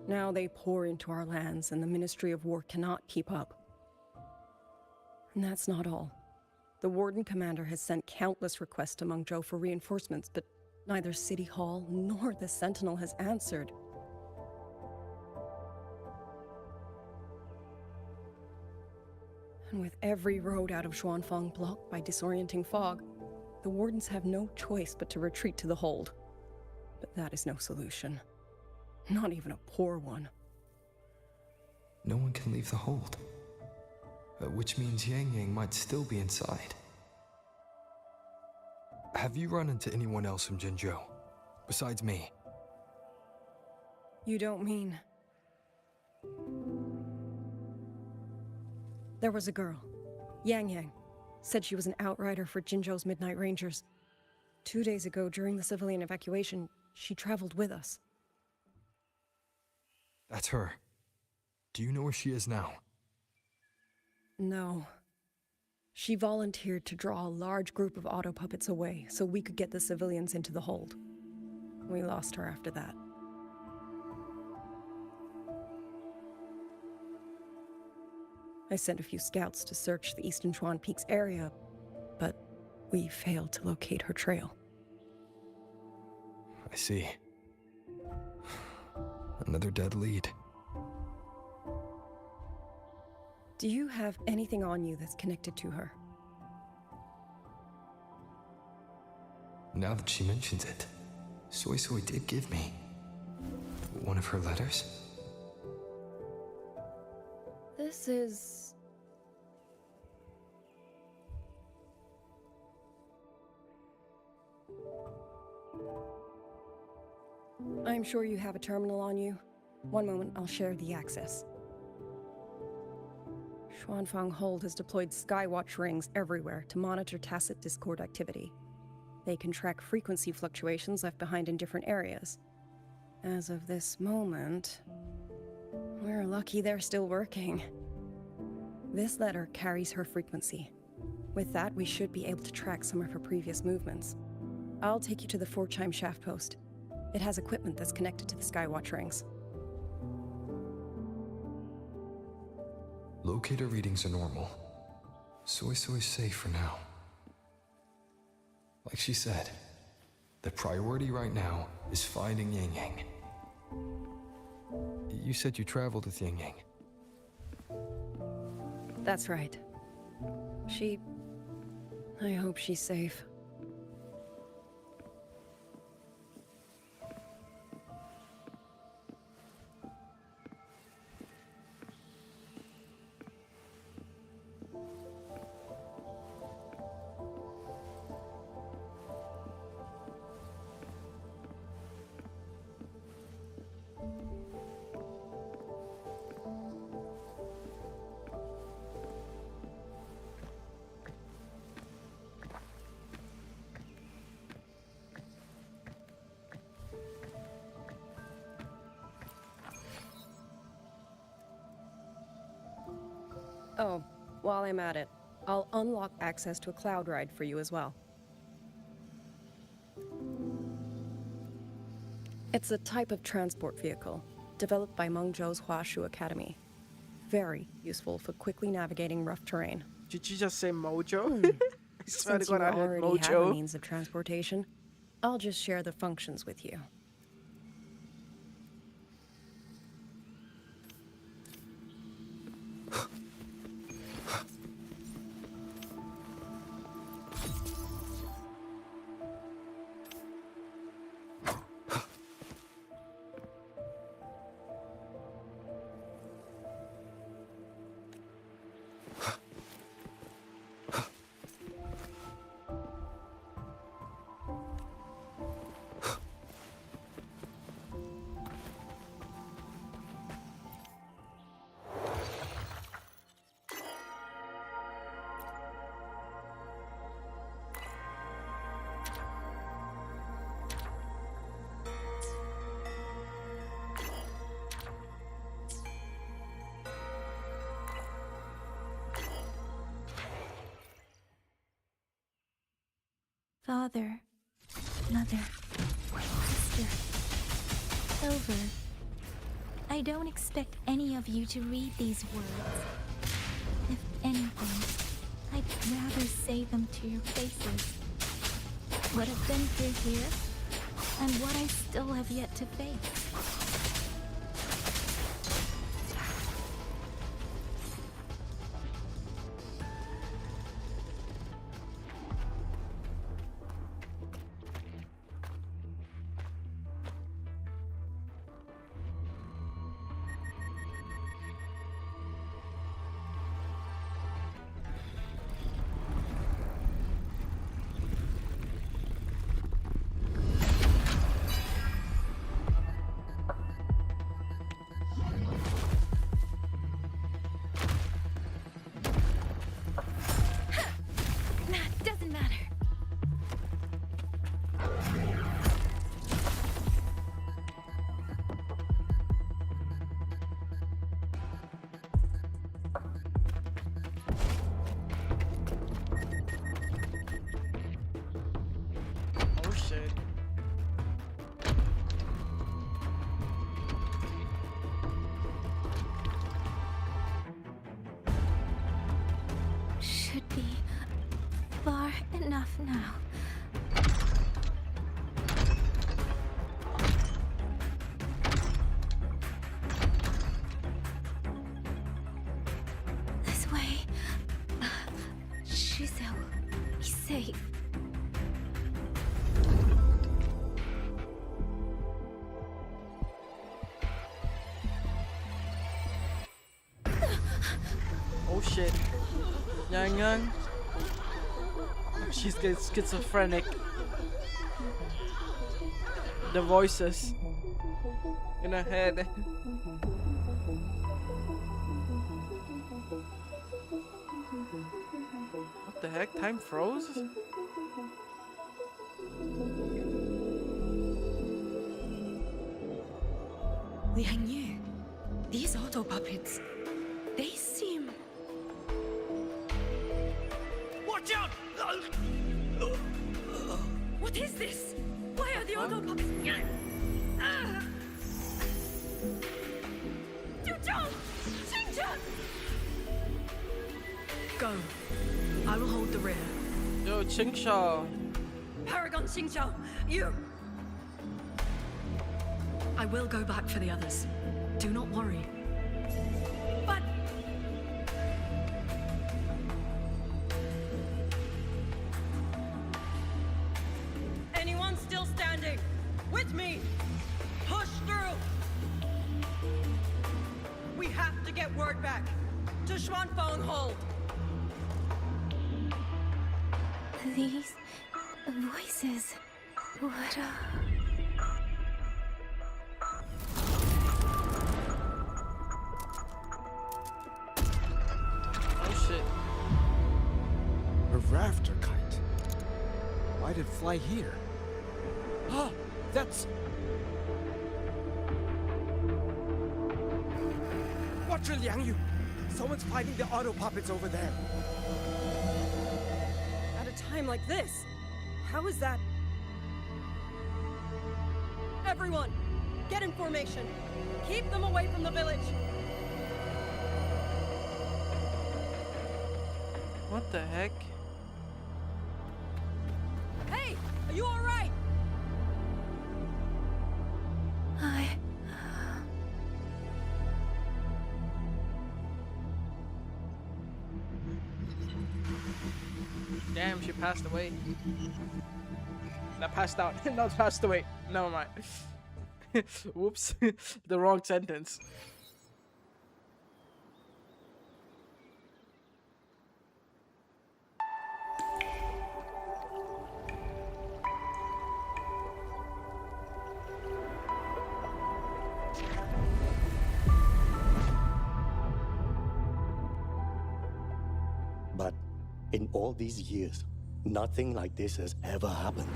Now they pour into our lands, and the Ministry of War cannot keep up. And that's not all. The Warden Commander has sent countless requests to Mengzhou for reinforcements, but neither City Hall nor the Sentinel has answered. And with every road out of Xuanfang blocked by disorienting fog, the Wardens have no choice but to retreat to the hold. But that is no solution. Not even a poor one. No one can leave the hold. Which means Yang Yang might still be inside. Have you run into anyone else from Jinzhou, besides me? You don't mean... There was a girl, Yang Yang. Said she was an outrider for Jinzhou's Midnight Rangers. 2 days ago, during the civilian evacuation, she traveled with us. That's her. Do you know where she is now? No. She volunteered to draw a large group of auto puppets away so we could get the civilians into the hold. We lost her after that. I sent a few scouts to search the Eastern Chuan Peaks area, but we failed to locate her trail. I see. Another dead lead. Do you have anything on you that's connected to her? Now that she mentions it, Soy Soy did give me one of her letters. This is... I'm sure you have a terminal on you. One moment, I'll share the access. Xuanfang Hold has deployed Skywatch rings everywhere to monitor tacit Discord activity. They can track frequency fluctuations left behind in different areas. As of this moment, we're lucky they're still working. This letter carries her frequency. With that, we should be able to track some of her previous movements. I'll take you to the 4-chime shaft post. It has equipment that's connected to the Skywatch rings. Locator readings are normal. Soy Soy's safe for now. Like she said, the priority right now is finding Yang Yang. You said you traveled with Yang Yang. That's right. I hope she's safe. Oh, while I'm at it, I'll unlock access to a cloud ride for you as well. It's a type of transport vehicle, developed by Mengzhou's Huashu Academy. Very useful for quickly navigating rough terrain. Did you just say mojo? I swear to Since you God, I heard already have a mojo. means of transportation, I'll just share the functions with you. father, mother, sister. Over. I don't expect any of you to read these words. If anything, I'd rather say them to your faces. What I've been through here, and what I still have yet to face. Should be far enough now. This way. Shizu, he's safe. Oh shit. Yang Yang. She's getting schizophrenic. The voices in her head. What the heck? Time froze? Liang Yu, these auto puppets, they seem... Watch out! What is this? Why are the auto puppets... Go. I will hold the rear. Yo, Chingsha. Paragon Xingqiao, you... I will go back for the others. Do not worry. But... Anyone still standing? With me! Push through! We have to get word back to Xuanfeng Hold. These voices. What Oh shit. A rafter kite. Why'd it fly here? Ah, that's... Watch her, Liang Yu! Someone's fighting the auto puppets over there. At a time like this, how is that? Everyone, get in formation. Keep them away from the village. What the heck? Hey, are you all right? Damn, she passed away. Not passed out. Not passed away. Never mind. Whoops. The wrong sentence. But in all these years, nothing like this has ever happened.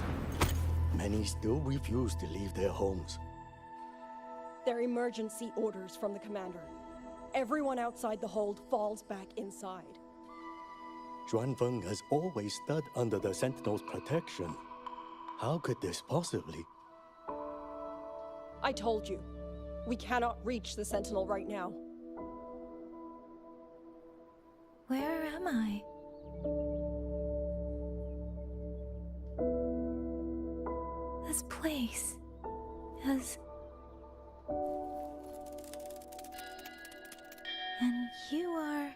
Many still refuse to leave their homes. They're emergency orders from the commander. Everyone outside the hold falls back inside. Xuanfeng has always stood under the Sentinel's protection. How could this possibly? I told you. We cannot reach the Sentinel right now. Where am I? This place is... And you are...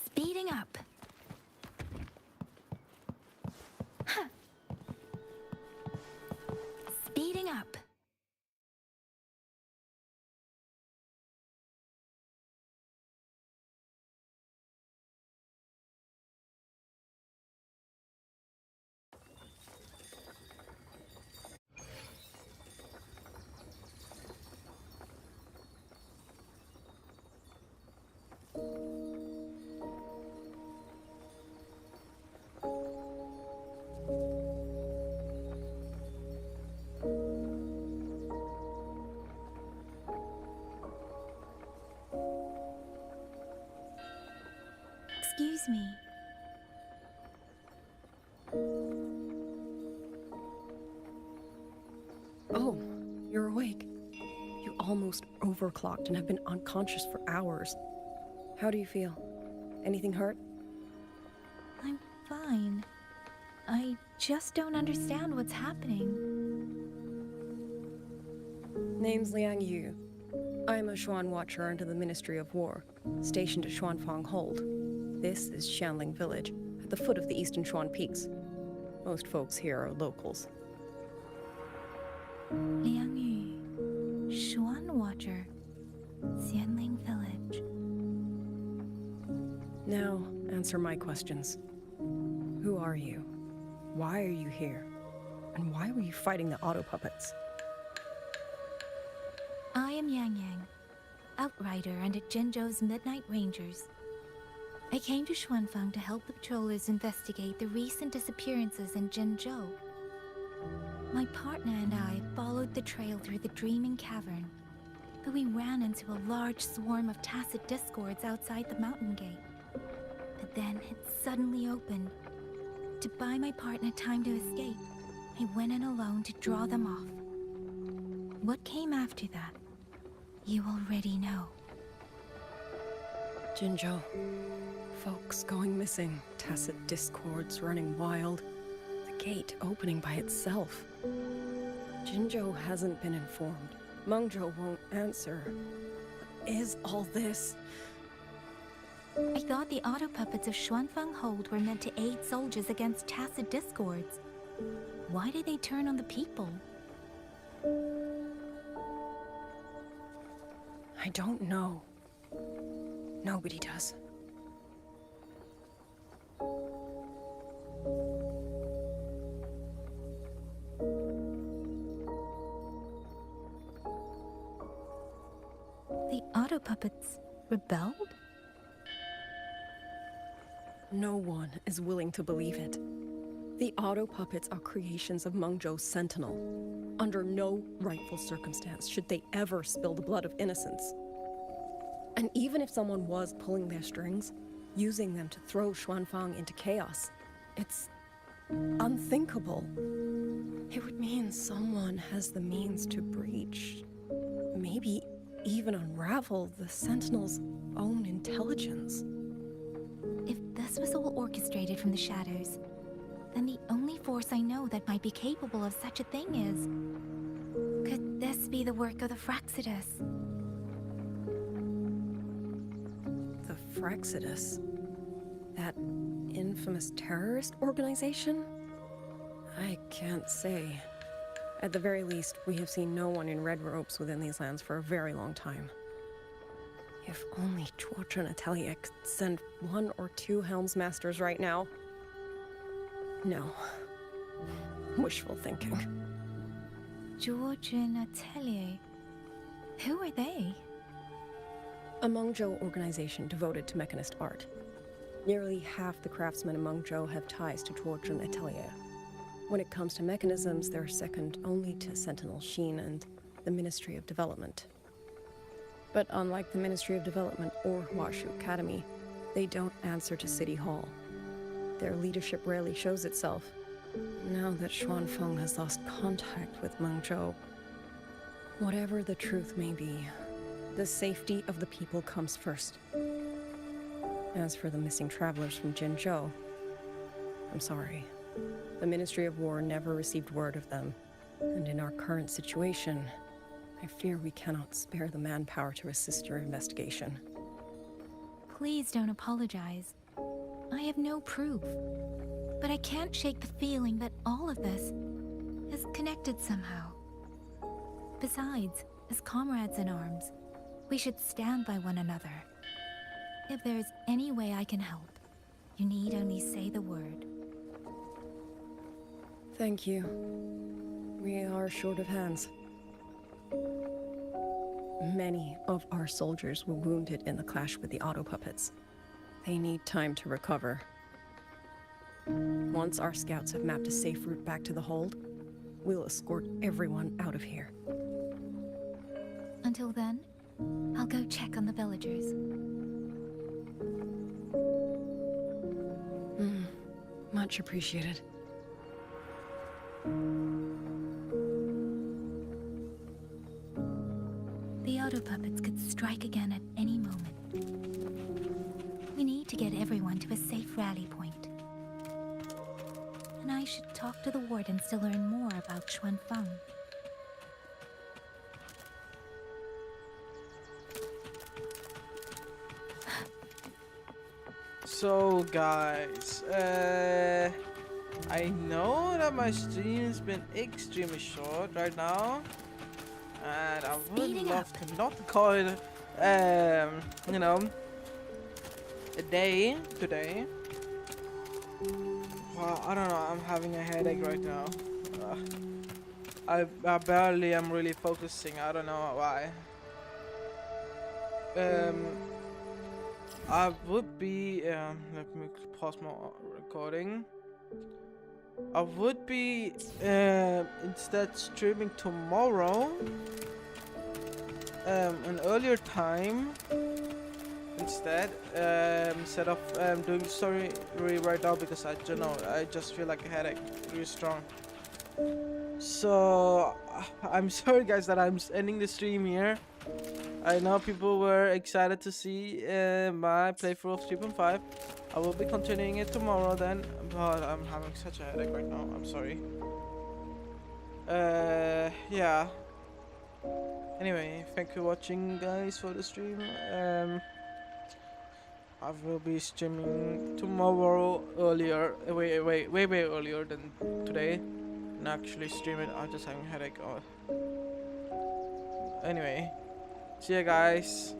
Speeding up. Huh. Speeding up. Excuse me. Oh, you're awake. You almost overclocked and have been unconscious for hours. How do you feel? Anything hurt? I'm fine. I just don't understand what's happening. Name's Liang Yu. I'm a Xuan Watcher under the Ministry of War, stationed at Xuanfang Hold. This is Xianling Village, at the foot of the Eastern Xuan Peaks. Most folks here are locals. Liang Yu, Xuan Watcher, Xianling Village. Now, answer my questions. Who are you? Why are you here? And why were you fighting the auto puppets? I am Yang Yang, Outrider under Jinzhou's Midnight Rangers. I came to Xuanfang to help the patrollers investigate the recent disappearances in Jinzhou. My partner and I followed the trail through the Dreaming Cavern, but we ran into a large swarm of tacit discords outside the mountain gate. But then it suddenly opened. To buy my partner time to escape, I went in alone to draw them off. What came after that, you already know. Jinzhou. Folks going missing, tacit discords running wild, the gate opening by itself. Jinzhou hasn't been informed. Mengzhou won't answer. What is all this? I thought the auto puppets of Xuanfang Hold were meant to aid soldiers against tacit discords. Why did they turn on the people? I don't know. Nobody does. The auto puppets rebelled? No one is willing to believe it. The auto puppets are creations of Mengzhou's Sentinel. Under no rightful circumstance should they ever spill the blood of innocents. And even if someone was pulling their strings, using them to throw Xuanfang into chaos, it's unthinkable. It would mean someone has the means to breach, maybe even unravel the Sentinel's own intelligence. If this was all orchestrated from the shadows, then the only force I know that might be capable of such a thing is... Could this be the work of the Fraxidus? The Fraxidus? That infamous terrorist organization? I can't say. At the very least, we have seen no one in red robes within these lands for a very long time. If only Chuochen Atelier could send 1 or 2 Helmsmasters right now. No. Wishful thinking. Chuochen Atelier? Who are they? A Mengzhou organization devoted to mechanist art. Nearly half the craftsmen in Mengzhou have ties to Chuochen Atelier. When it comes to mechanisms, they're second only to Sentinel Sheen and the Ministry of Development. But unlike the Ministry of Development or Huashu Academy, they don't answer to City Hall. Their leadership rarely shows itself. Now that Xuanfeng has lost contact with Mengzhou, whatever the truth may be, the safety of the people comes first. As for the missing travelers from Jinzhou, I'm sorry. The Ministry of War never received word of them, and in our current situation, I fear we cannot spare the manpower to assist your investigation. Please don't apologize. I have no proof, but I can't shake the feeling that all of this is connected somehow. Besides, as comrades in arms, we should stand by one another. If there is any way I can help, you need only say the word. Thank you. We are short of hands. Many of our soldiers were wounded in the clash with the auto puppets. They need time to recover. Once our scouts have mapped a safe route back to the hold, we'll escort everyone out of here. Until then, I'll go check on the villagers. Much appreciated. The auto puppets could strike again at any moment. We need to get everyone to a safe rally point. And I should talk to the wardens to learn more about Xuanfeng. So guys, I know that my stream's been extremely short right now, and I would love to not call it, you know, a day today. Well, I don't know, I'm having a headache right now. I barely am really focusing, I don't know why. I would be, let me pause my recording. I would be instead streaming tomorrow, an earlier time instead of doing story right now, because I don't know, I just feel like a headache really strong. So I'm sorry guys that I'm ending the stream here. I know people were excited to see my playthrough of 3.5. I will be continuing it tomorrow then, but I'm having such a headache right now. I'm sorry. Yeah. Anyway, thank you for watching guys for the stream. I will be streaming tomorrow earlier, way earlier than today. And actually stream it. I'm just having a headache. Anyway, see ya guys.